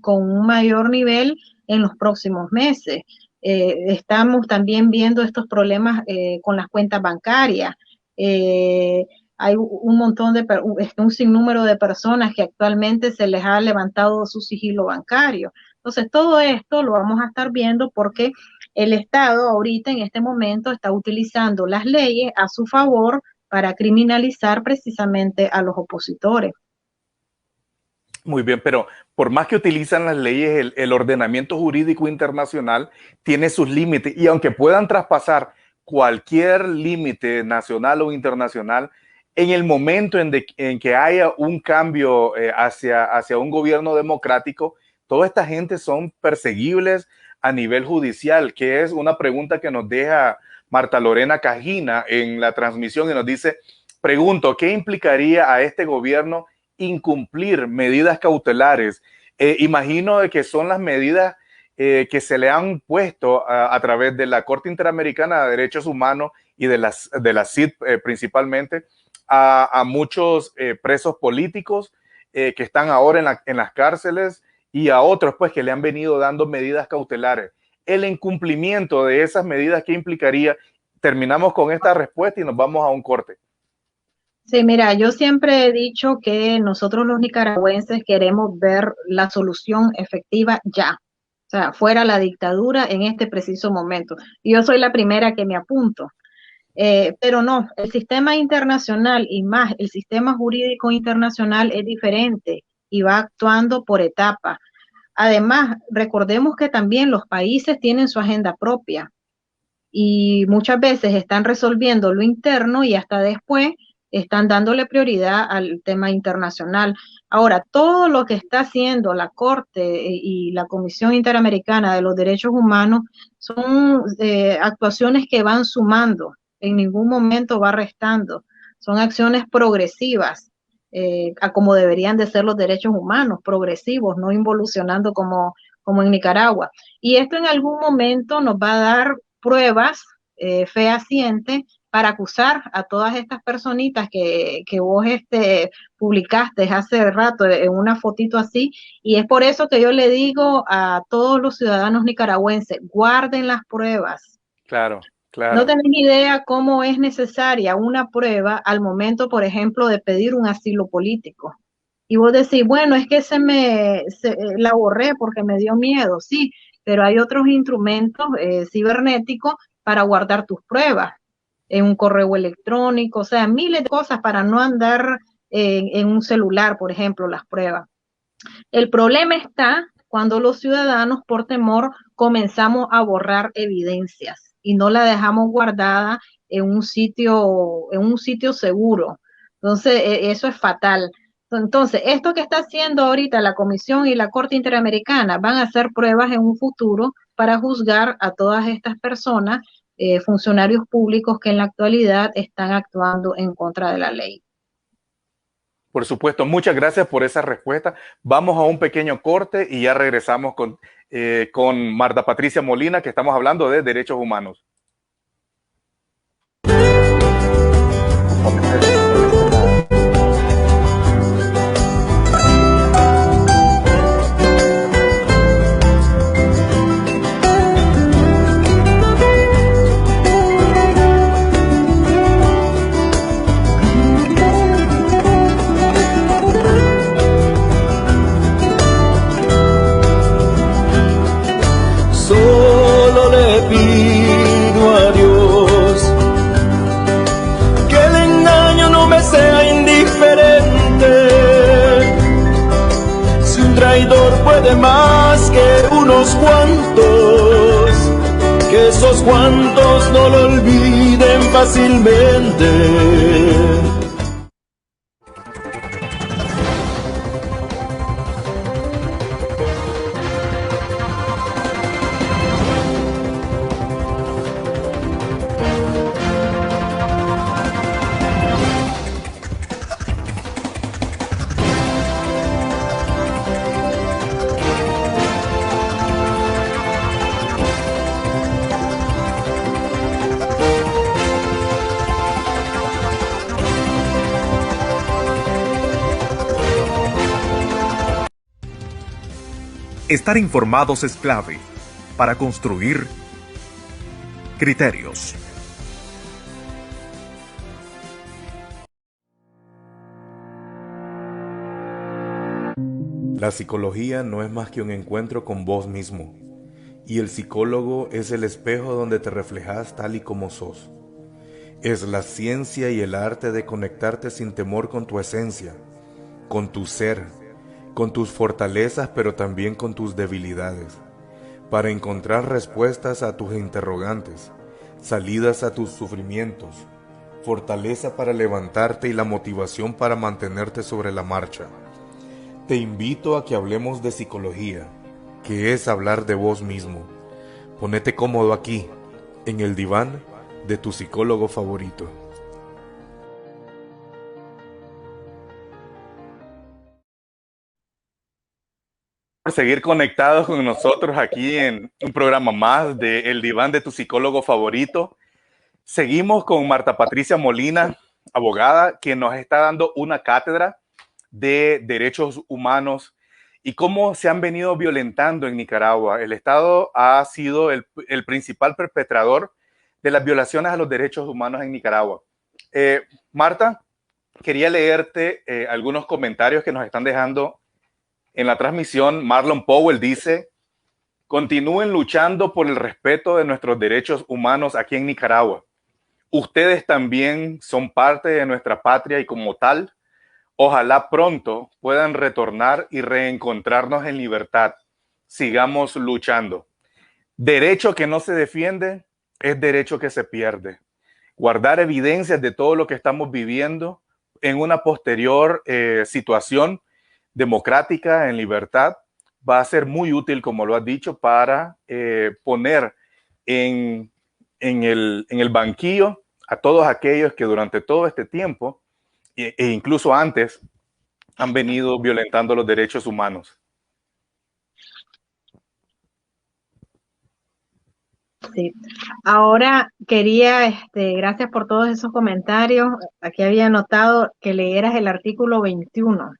con un mayor nivel en los próximos meses. Estamos también viendo estos problemas con las cuentas bancarias. Hay un montón un sinnúmero de personas que actualmente se les ha levantado su sigilo bancario. Entonces, todo esto lo vamos a estar viendo porque el Estado ahorita en este momento está utilizando las leyes a su favor para criminalizar precisamente a los opositores. Muy bien, pero por más que utilizan las leyes, el ordenamiento jurídico internacional tiene sus límites y aunque puedan traspasar cualquier límite nacional o internacional, en el momento en que haya un cambio hacia un gobierno democrático, toda esta gente son perseguibles a nivel judicial, que es una pregunta que nos deja Marta Lorena Cajina en la transmisión y nos dice, pregunto, ¿qué implicaría a este gobierno incumplir medidas cautelares? Imagino de que son las medidas que se le han puesto a través de la Corte Interamericana de Derechos Humanos y de la CID principalmente a muchos presos políticos que están ahora en las cárceles y a otros pues que le han venido dando medidas cautelares. El incumplimiento de esas medidas, ¿qué implicaría? Terminamos con esta respuesta y nos vamos a un corte. Sí, mira, yo siempre he dicho que nosotros los nicaragüenses queremos ver la solución efectiva ya, o sea, fuera la dictadura en este preciso momento. Y yo soy la primera que me apunto. Pero no, el sistema internacional y más el sistema jurídico internacional es diferente y va actuando por etapas. Además, recordemos que también los países tienen su agenda propia y muchas veces están resolviendo lo interno y hasta después están dándole prioridad al tema internacional. Ahora, todo lo que está haciendo la Corte y la Comisión Interamericana de los Derechos Humanos son actuaciones que van sumando, en ningún momento va restando. Son acciones progresivas, a como deberían de ser los derechos humanos, progresivos, no involucionando como en Nicaragua. Y esto en algún momento nos va a dar pruebas fehacientes para acusar a todas estas personitas que vos publicaste hace rato en una fotito así, y es por eso que yo le digo a todos los ciudadanos nicaragüenses, guarden las pruebas. Claro, claro. No tenés idea cómo es necesaria una prueba al momento, por ejemplo, de pedir un asilo político. Y vos decís, bueno, es que la borré porque me dio miedo, sí, pero hay otros instrumentos cibernéticos para guardar tus pruebas, en un correo electrónico, o sea, miles de cosas para no andar en un celular, por ejemplo, las pruebas. El problema está cuando los ciudadanos, por temor, comenzamos a borrar evidencias y no la dejamos guardada en un sitio seguro. Entonces, eso es fatal. Entonces, esto que está haciendo ahorita la Comisión y la Corte Interamericana van a hacer pruebas en un futuro para juzgar a todas estas personas, funcionarios públicos que en la actualidad están actuando en contra de la ley. Por supuesto, muchas gracias por esa respuesta. Vamos a un pequeño corte y ya regresamos con Marta Patricia Molina, que estamos hablando de derechos humanos. Solo le pido a Dios que el engaño no me sea indiferente. Si un traidor puede más que unos cuantos, que esos cuantos no lo olviden fácilmente. Estar informados es clave para construir criterios. La psicología no es más que un encuentro con vos mismo, y el psicólogo es el espejo donde te reflejas tal y como sos. Es la ciencia y el arte de conectarte sin temor con tu esencia, con tu ser, con tus fortalezas, pero también con tus debilidades, para encontrar respuestas a tus interrogantes, salidas a tus sufrimientos, fortaleza para levantarte y la motivación para mantenerte sobre la marcha. Te invito a que hablemos de psicología, que es hablar de vos mismo. Ponete cómodo aquí, en el diván de tu psicólogo favorito. por seguir conectados con nosotros aquí en un programa más de El Diván de tu psicólogo favorito. Seguimos con Marta Patricia Molina, abogada, que nos está dando una cátedra de derechos humanos y cómo se han venido violentando en Nicaragua. El Estado ha sido el principal perpetrador de las violaciones a los derechos humanos en Nicaragua. Marta, quería leerte algunos comentarios que nos están dejando en la transmisión. Marlon Powell dice: continúen luchando por el respeto de nuestros derechos humanos aquí en Nicaragua. Ustedes también son parte de nuestra patria y como tal, ojalá pronto puedan retornar y reencontrarnos en libertad. Sigamos luchando. Derecho que no se defiende es derecho que se pierde. Guardar evidencias de todo lo que estamos viviendo en una posterior situación democrática, en libertad, va a ser muy útil, como lo has dicho, para poner en el banquillo a todos aquellos que durante todo este tiempo e incluso antes han venido violentando los derechos humanos. Sí. Ahora quería, gracias por todos esos comentarios. Aquí había notado que leyeras el artículo 21,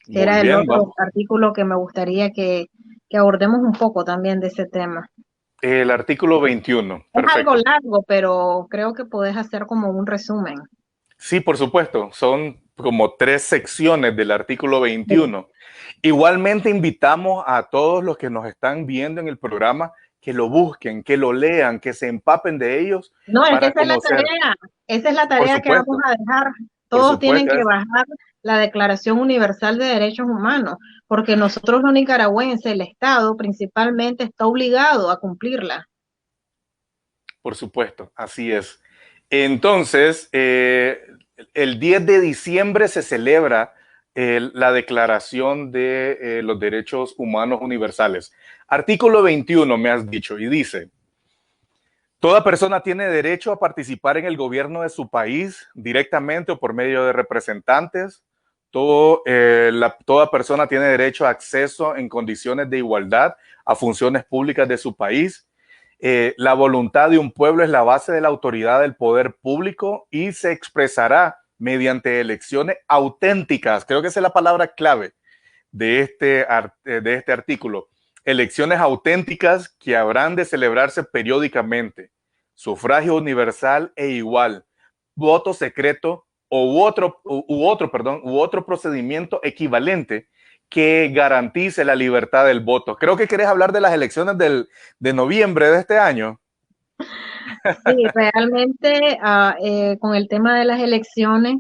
que Muy era el bien, otro vamos. artículo que me gustaría que abordemos un poco también de ese tema. El artículo 21. Es Perfecto. algo largo, pero creo que podés hacer como un resumen. Sí, por supuesto. Son como 3 secciones del artículo 21. Igualmente invitamos a todos los que nos están viendo en el programa que lo busquen, que lo lean, que se empapen de ellos. No, es que Para esa es la conocer. tarea. Esa es la Por tarea que vamos supuesto, a dejar. por Todos tienen supuesto. que bajar la Declaración Universal de Derechos Humanos, porque nosotros los nicaragüenses, el Estado principalmente, está obligado a cumplirla. Por supuesto, así es. Entonces, el 10 de diciembre se celebra la Declaración de los Derechos Humanos Universales. Artículo 21, me has dicho, y dice: toda persona tiene derecho a participar en el gobierno de su país directamente o por medio de representantes. Toda persona tiene derecho a acceso en condiciones de igualdad a funciones públicas de su país. La voluntad de un pueblo es la base de la autoridad del poder público y se expresará mediante elecciones auténticas. Creo que esa es la palabra clave de este artículo. Elecciones auténticas que habrán de celebrarse periódicamente. Sufragio universal e igual. Voto secreto u otro procedimiento equivalente que garantice la libertad del voto. Creo que querés hablar de las elecciones de noviembre de este año. Sí, realmente con el tema de las elecciones,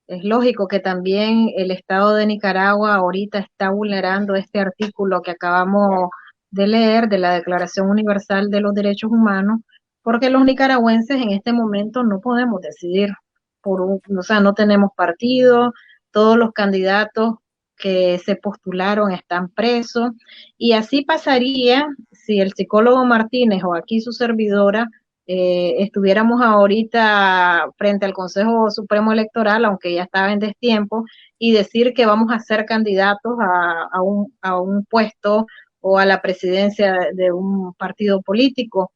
es lógico que también el Estado de Nicaragua ahorita está vulnerando este artículo que acabamos de leer de la Declaración Universal de los Derechos Humanos, porque los nicaragüenses en este momento no podemos decidir o sea, no tenemos partido, todos los candidatos que se postularon están presos, y así pasaría si el psicólogo Martínez o aquí su servidora estuviéramos ahorita frente al Consejo Supremo Electoral, aunque ya estaba en destiempo, y decir que vamos a ser candidatos a un puesto o a la presidencia de un partido político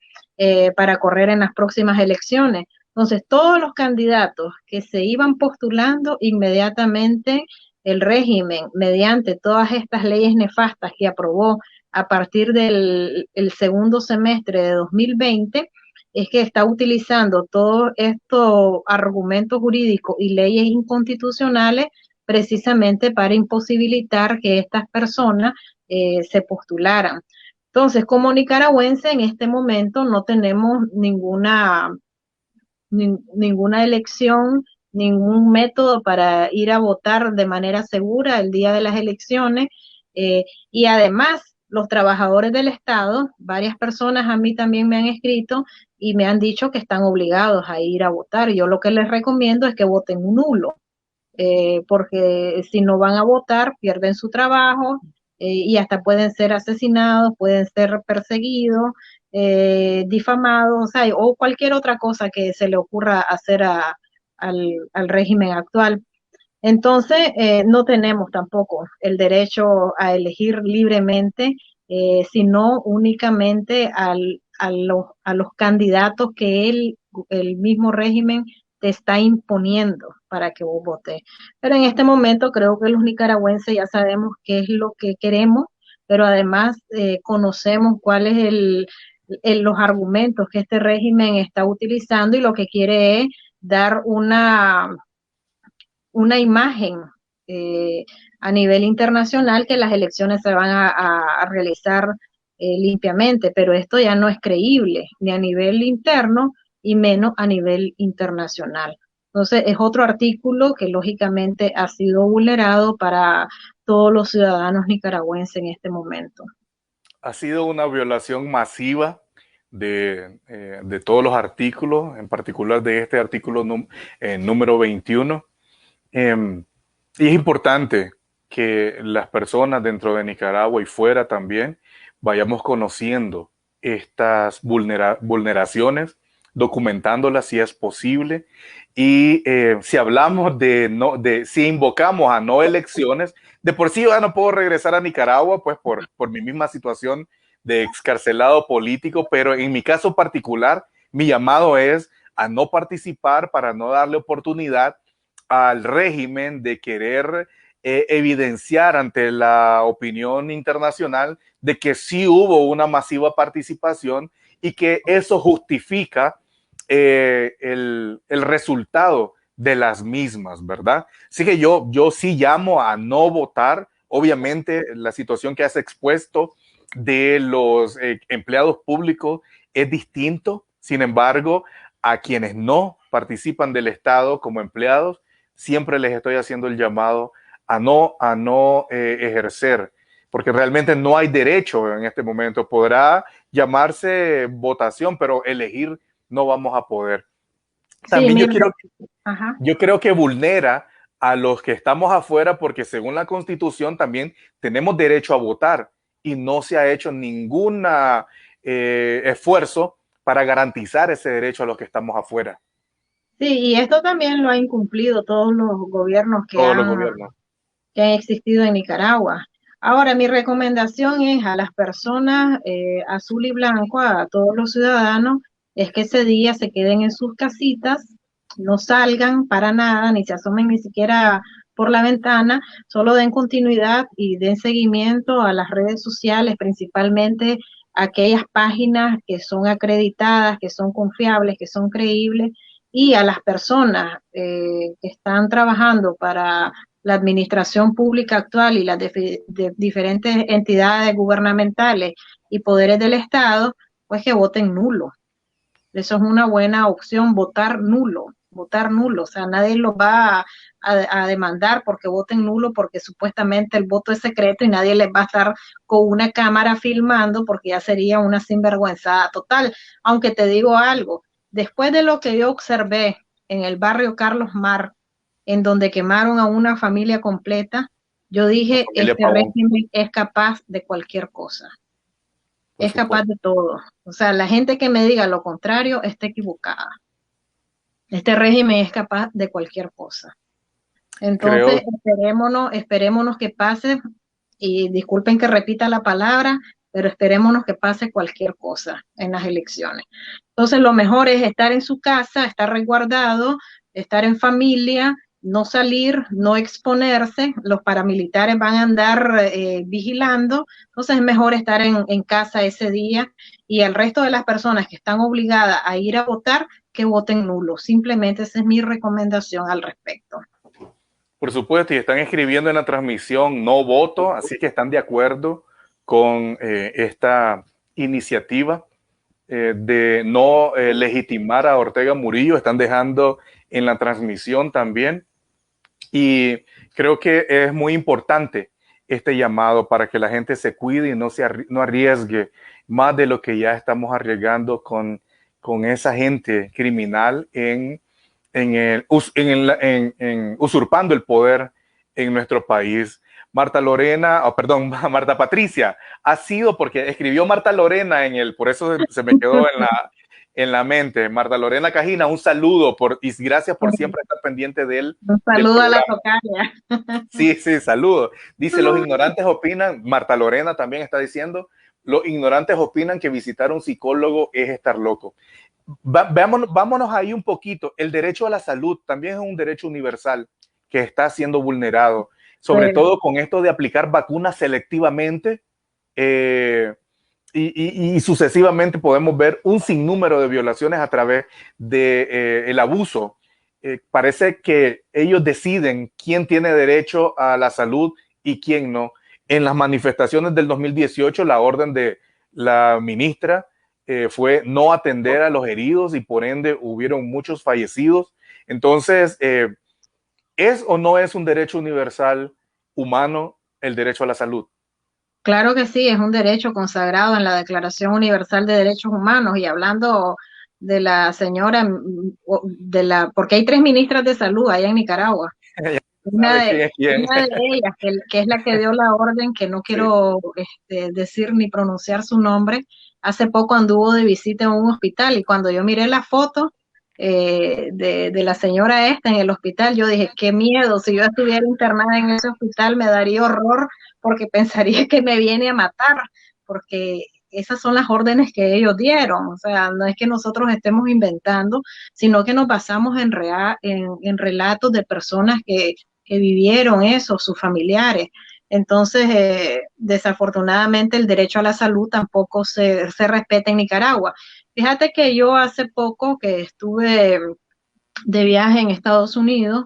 para correr en las próximas elecciones. Entonces, todos los candidatos que se iban postulando, inmediatamente el régimen, mediante todas estas leyes nefastas que aprobó a partir del segundo semestre de 2020, es que está utilizando todos estos argumentos jurídicos y leyes inconstitucionales precisamente para imposibilitar que estas personas se postularan. Entonces, como nicaragüense en este momento no tenemos ninguna elección, ningún método para ir a votar de manera segura el día de las elecciones, y además los trabajadores del Estado, varias personas a mí también me han escrito y me han dicho que están obligados a ir a votar. Yo lo que les recomiendo es que voten un nulo, porque si no van a votar pierden su trabajo, y hasta pueden ser asesinados, pueden ser perseguidos, difamados, o sea, o cualquier otra cosa que se le ocurra hacer al régimen actual. Entonces, no tenemos tampoco el derecho a elegir libremente, sino únicamente a los candidatos que el mismo régimen te está imponiendo para que vos votes. Pero en este momento creo que los nicaragüenses ya sabemos qué es lo que queremos, pero además conocemos cuáles los argumentos que este régimen está utilizando y lo que quiere es dar una imagen eh, a nivel internacional que las elecciones se van a realizar limpiamente, pero esto ya no es creíble ni a nivel interno y menos a nivel internacional. Entonces es otro artículo que lógicamente ha sido vulnerado para todos los ciudadanos nicaragüenses en este momento. Ha sido una violación masiva de todos los artículos, en particular de este artículo número 21. Y es importante que las personas dentro de Nicaragua y fuera también vayamos conociendo estas vulneraciones, documentándolas si es posible. Y si hablamos si invocamos a no elecciones, de por sí ya no puedo regresar a Nicaragua, pues por mi misma situación de excarcelado político, pero en mi caso particular, mi llamado es a no participar para no darle oportunidad al régimen de querer evidenciar ante la opinión internacional de que sí hubo una masiva participación y que eso justifica el resultado de las mismas, ¿verdad? Así que yo sí llamo a no votar. Obviamente la situación que has expuesto de los empleados públicos es distinto. Sin embargo, a quienes no participan del Estado como empleados, siempre les estoy haciendo el llamado a no ejercer, porque realmente no hay derecho en este momento. Podrá llamarse votación, pero elegir no vamos a poder. También Sí, yo creo que vulnera a los que estamos afuera, porque según la Constitución también tenemos derecho a votar y no se ha hecho ningún esfuerzo para garantizar ese derecho a los que estamos afuera. Sí, y esto también lo han incumplido todos los gobiernos Todos los gobiernos. que han existido en Nicaragua. Ahora, mi recomendación es a las personas azul y blanco, a todos los ciudadanos, es que ese día se queden en sus casitas, no salgan para nada, ni se asomen ni siquiera por la ventana, solo den continuidad y den seguimiento a las redes sociales, principalmente aquellas páginas que son acreditadas, que son confiables, que son creíbles, y a las personas que están trabajando para la administración pública actual y las de diferentes entidades gubernamentales y poderes del Estado, pues que voten nulo. Eso es una buena opción, votar nulo. O sea, nadie los va a demandar porque voten nulo, porque supuestamente el voto es secreto y nadie les va a estar con una cámara filmando, porque ya sería una sinvergüenzada total. Aunque te digo algo, después de lo que yo observé en el barrio Carlos Mar, en donde quemaron a una familia completa, yo dije, este régimen es capaz de cualquier cosa. Es capaz de todo. O sea, la gente que me diga lo contrario está equivocada. Este régimen es capaz de cualquier cosa. Entonces, esperémonos que pase, y disculpen que repita la palabra, pero esperémonos que pase cualquier cosa en las elecciones. Entonces, lo mejor es estar en su casa, estar resguardado, estar en familia, no salir, no exponerse. Los paramilitares van a andar vigilando. Entonces, es mejor estar en casa ese día, y el resto de las personas que están obligadas a ir a votar, que voten nulo. Simplemente esa es mi recomendación al respecto. Por supuesto, y están escribiendo en la transmisión no voto, así que están de acuerdo con esta iniciativa de no legitimar a Ortega Murillo. Están dejando en la transmisión también. Y creo que es muy importante este llamado para que la gente se cuide y no arriesgue más de lo que ya estamos arriesgando con esa gente criminal usurpando el poder en nuestro país. Marta Patricia, ha sido porque escribió Marta Lorena por eso se me quedó en la mente. Marta Lorena Cajina, un saludo y gracias por siempre estar pendiente de él. Un saludo a la tocaria. Sí, sí, saludo. Dice, los ignorantes opinan, Marta Lorena también está diciendo, los ignorantes opinan que visitar a un psicólogo es estar loco. Vámonos ahí un poquito. El derecho a la salud también es un derecho universal que está siendo vulnerado, sobre todo con esto de aplicar vacunas selectivamente, y sucesivamente podemos ver un sinnúmero de violaciones a través de el abuso. Parece que ellos deciden quién tiene derecho a la salud y quién no. En las manifestaciones del 2018, la orden de la ministra fue no atender a los heridos y por ende hubieron muchos fallecidos. Entonces, ¿es o no es un derecho universal humano el derecho a la salud? Claro que sí, es un derecho consagrado en la Declaración Universal de Derechos Humanos. Y hablando de la señora, porque hay 3 ministras de salud allá en Nicaragua. Una de ellas, que es la que dio la orden, que no quiero decir ni pronunciar su nombre, hace poco anduvo de visita en un hospital, y cuando yo miré la foto de la señora esta en el hospital, yo dije, qué miedo, si yo estuviera internada en ese hospital me daría horror, porque pensaría que me viene a matar, porque esas son las órdenes que ellos dieron. O sea, no es que nosotros estemos inventando, sino que nos basamos en relatos de personas que vivieron eso, sus familiares. Entonces, desafortunadamente, el derecho a la salud tampoco se respeta en Nicaragua. Fíjate que yo hace poco que estuve de viaje en Estados Unidos,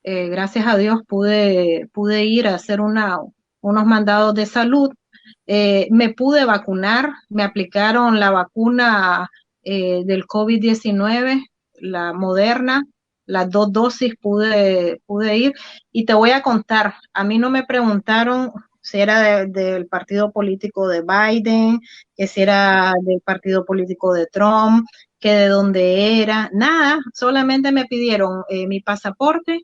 gracias a Dios pude ir a hacer unos mandados de salud. Me pude vacunar, me aplicaron la vacuna del COVID-19, la Moderna, las 2 dosis pude ir, y te voy a contar, a mí no me preguntaron si era del partido político de Biden, que si era del partido político de Trump, que de dónde era, nada, solamente me pidieron mi pasaporte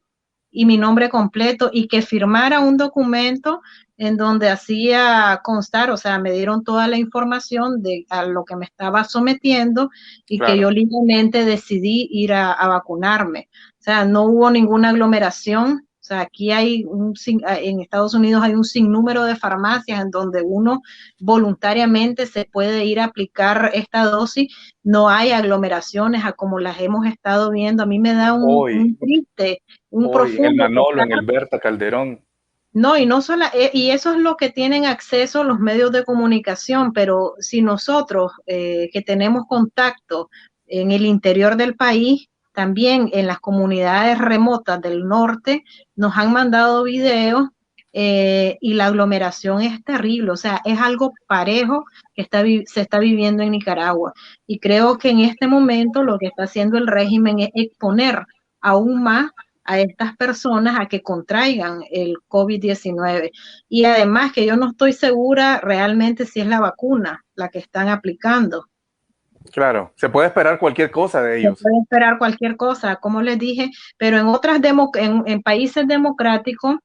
y mi nombre completo, y que firmara un documento en donde hacía constar, o sea, me dieron toda la información a lo que me estaba sometiendo, y claro, que yo libremente decidí ir a vacunarme. O sea, no hubo ninguna aglomeración. O sea, aquí en Estados Unidos hay un sinnúmero de farmacias en donde uno voluntariamente se puede ir a aplicar esta dosis. No hay aglomeraciones a como las hemos estado viendo. A mí me da un triste, un profundo. En Manolo, en el Berta Calderón. No, y no solo, y eso es lo que tienen acceso los medios de comunicación, pero si nosotros que tenemos contacto en el interior del país, también en las comunidades remotas del norte, nos han mandado videos y la aglomeración es terrible. O sea, es algo parejo que se está viviendo en Nicaragua. Y creo que en este momento lo que está haciendo el régimen es exponer aún más a estas personas a que contraigan el COVID-19. Y además que yo no estoy segura realmente si es la vacuna la que están aplicando. Claro, se puede esperar cualquier cosa de ellos. Se puede esperar cualquier cosa, como les dije, pero en otras en países democráticos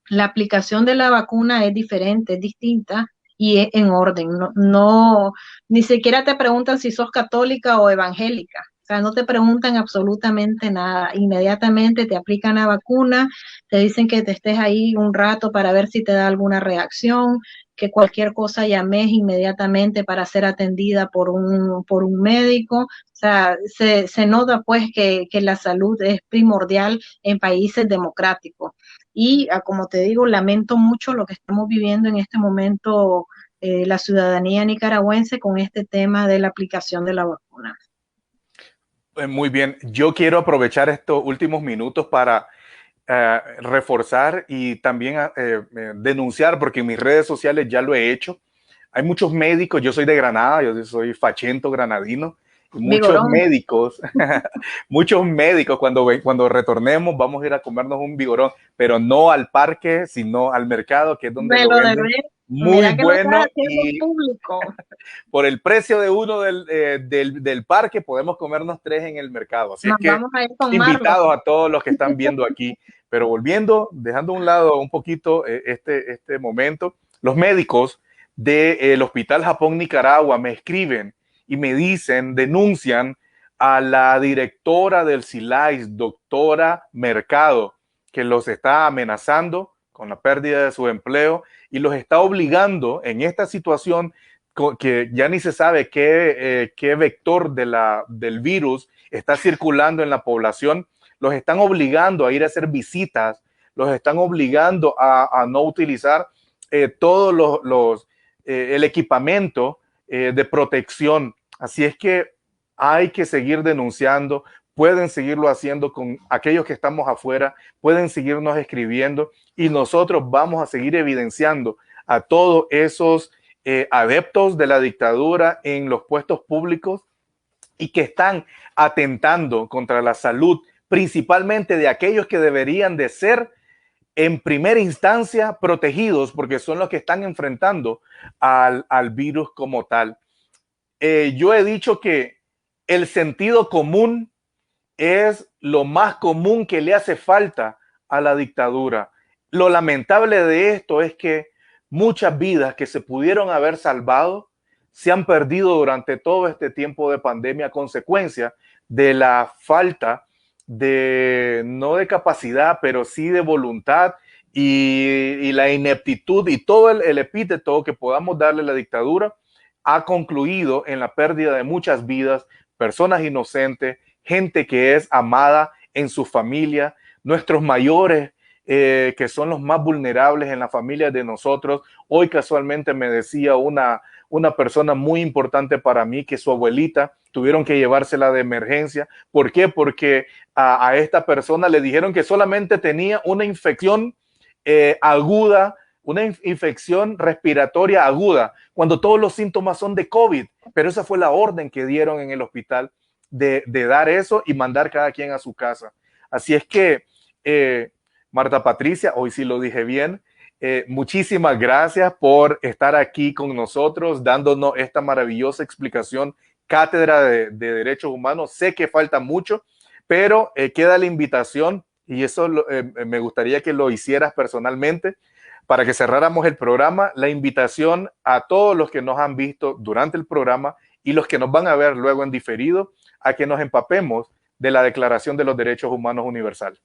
la aplicación de la vacuna es diferente, es distinta y es en orden. No, ni siquiera te preguntan si sos católica o evangélica. O sea, no te preguntan absolutamente nada. Inmediatamente te aplican la vacuna, te dicen que te estés ahí un rato para ver si te da alguna reacción, que cualquier cosa llames inmediatamente para ser atendida por un médico. O sea, se nota pues que la salud es primordial en países democráticos. Y como te digo, lamento mucho lo que estamos viviendo en este momento la ciudadanía nicaragüense con este tema de la aplicación de la vacuna. Muy bien, yo quiero aprovechar estos últimos minutos para reforzar y también denunciar, porque en mis redes sociales ya lo he hecho. Hay muchos médicos, yo soy de Granada, yo soy fachento granadino, y muchos médicos, muchos médicos cuando retornemos vamos a ir a comernos un vigorón, pero no al parque, sino al mercado, que es donde lo venden. Muy bueno, y por el precio de uno del parque podemos comernos 3 en el mercado. Así que invitados a todos los que están viendo aquí. Pero volviendo, dejando a un lado un poquito este momento, los médicos del Hospital Japón Nicaragua me escriben y me dicen, denuncian a la directora del SILAIS, doctora Mercado, que los está amenazando con la pérdida de su empleo y los está obligando en esta situación que ya ni se sabe qué vector del virus está circulando en la población. Los están obligando a ir a hacer visitas, los están obligando a no utilizar todo el equipamiento de protección. Así es que hay que seguir denunciando, pueden seguirlo haciendo con aquellos que estamos afuera, pueden seguirnos escribiendo y nosotros vamos a seguir evidenciando a todos esos adeptos de la dictadura en los puestos públicos y que están atentando contra la salud, principalmente de aquellos que deberían de ser en primera instancia protegidos porque son los que están enfrentando al virus como tal. Yo he dicho que el sentido común es lo más común que le hace falta a la dictadura. Lo lamentable de esto es que muchas vidas que se pudieron haber salvado se han perdido durante todo este tiempo de pandemia a consecuencia de la falta no de capacidad, pero sí de voluntad y la ineptitud y todo el epíteto que podamos darle a la dictadura ha concluido en la pérdida de muchas vidas, personas inocentes, gente que es amada en su familia, nuestros mayores que son los más vulnerables en la familia de nosotros. Hoy casualmente me decía una persona muy importante para mí que su abuelita tuvieron que llevársela de emergencia. ¿Por qué? Porque a esta persona le dijeron que solamente tenía una infección aguda, una infección respiratoria aguda, cuando todos los síntomas son de COVID. Pero esa fue la orden que dieron en el hospital de dar eso y mandar cada quien a su casa. Así es que, Marta Patricia, hoy sí lo dije bien, muchísimas gracias por estar aquí con nosotros, dándonos esta maravillosa explicación, cátedra de derechos humanos. Sé que falta mucho, pero queda la invitación y eso me gustaría que lo hicieras personalmente para que cerráramos el programa, la invitación a todos los que nos han visto durante el programa y los que nos van a ver luego en diferido, a que nos empapemos de la Declaración de los Derechos Humanos Universal.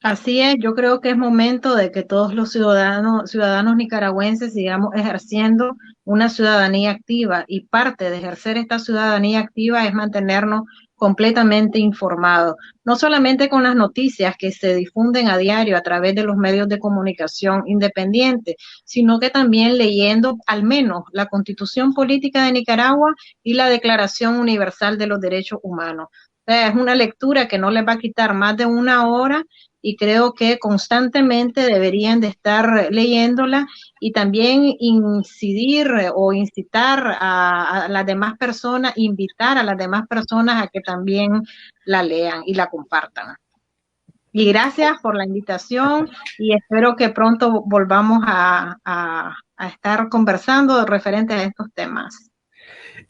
Así es, yo creo que es momento de que todos los ciudadanos nicaragüenses sigamos ejerciendo una ciudadanía activa, y parte de ejercer esta ciudadanía activa es mantenernos completamente informados, no solamente con las noticias que se difunden a diario a través de los medios de comunicación independientes, sino que también leyendo al menos la Constitución Política de Nicaragua y la Declaración Universal de los Derechos Humanos. O sea, es una lectura que no les va a quitar más de una hora, y creo que constantemente deberían de estar leyéndola y también incidir o incitar a las demás personas, invitar a las demás personas a que también la lean y la compartan. Y gracias por la invitación y espero que pronto volvamos a estar conversando referente a estos temas.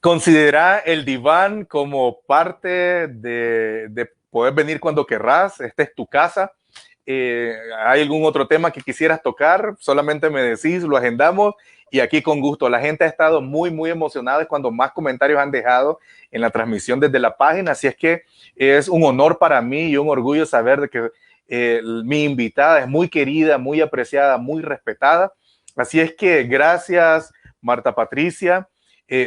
Considera el diván como parte de poder venir cuando querrás. Esta es tu casa. ¿Hay algún otro tema que quisieras tocar? Solamente me decís, lo agendamos y aquí con gusto. La gente ha estado muy, muy emocionada, es cuando más comentarios han dejado en la transmisión desde la página. Así es que es un honor para mí y un orgullo saber de que mi invitada es muy querida, muy apreciada, muy respetada. Así es que gracias, Marta Patricia.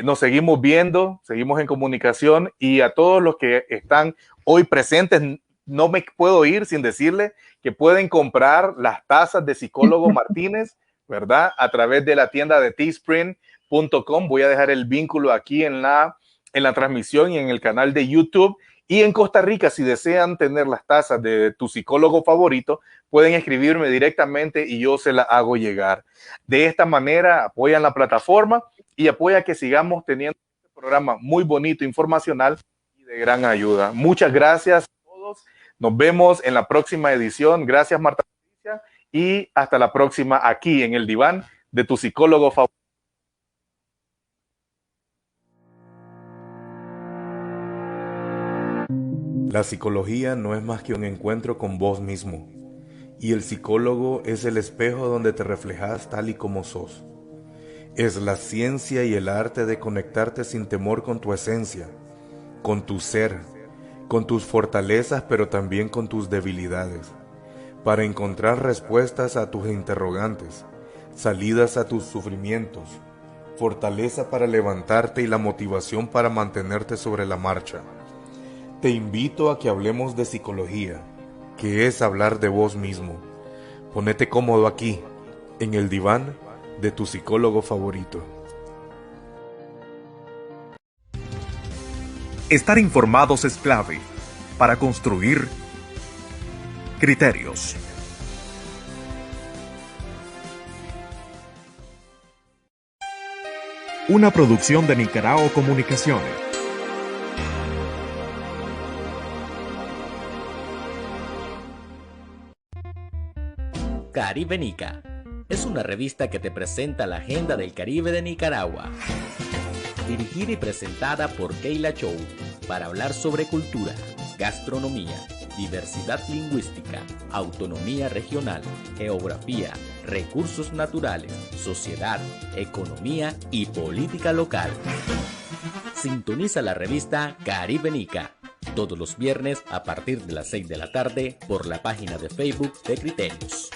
Nos seguimos viendo, seguimos en comunicación y a todos los que están hoy presentes, no me puedo ir sin decirle que pueden comprar las tazas de Psicólogo Martínez, ¿verdad? A través de la tienda de teespring.com. Voy a dejar el vínculo aquí en la transmisión y en el canal de YouTube. Y en Costa Rica, si desean tener las tazas de tu psicólogo favorito, pueden escribirme directamente y yo se las hago llegar. De esta manera apoyan la plataforma y apoya que sigamos teniendo este programa muy bonito, informacional y de gran ayuda. Muchas gracias a todos. Nos vemos en la próxima edición. Gracias, Marta Patricia, y hasta la próxima aquí en el diván de tu psicólogo favorito. La psicología no es más que un encuentro con vos mismo, y el psicólogo es el espejo donde te reflejas tal y como sos. Es la ciencia y el arte de conectarte sin temor con tu esencia, con tu ser, con tus fortalezas, pero también con tus debilidades, para encontrar respuestas a tus interrogantes, salidas a tus sufrimientos, fortaleza para levantarte y la motivación para mantenerte sobre la marcha. Te invito a que hablemos de psicología, que es hablar de vos mismo. Ponete cómodo aquí, en el diván de tu psicólogo favorito. Estar informados es clave para construir criterios. Una producción de Nicaragua Comunicaciones. Caribe Nica es una revista que te presenta la agenda del Caribe de Nicaragua. Dirigida y presentada por Keila Chou para hablar sobre cultura, gastronomía, diversidad lingüística, autonomía regional, geografía, recursos naturales, sociedad, economía y política local. Sintoniza la revista Caribe Nica todos los viernes a partir de las 6 de la tarde por la página de Facebook de Criterios.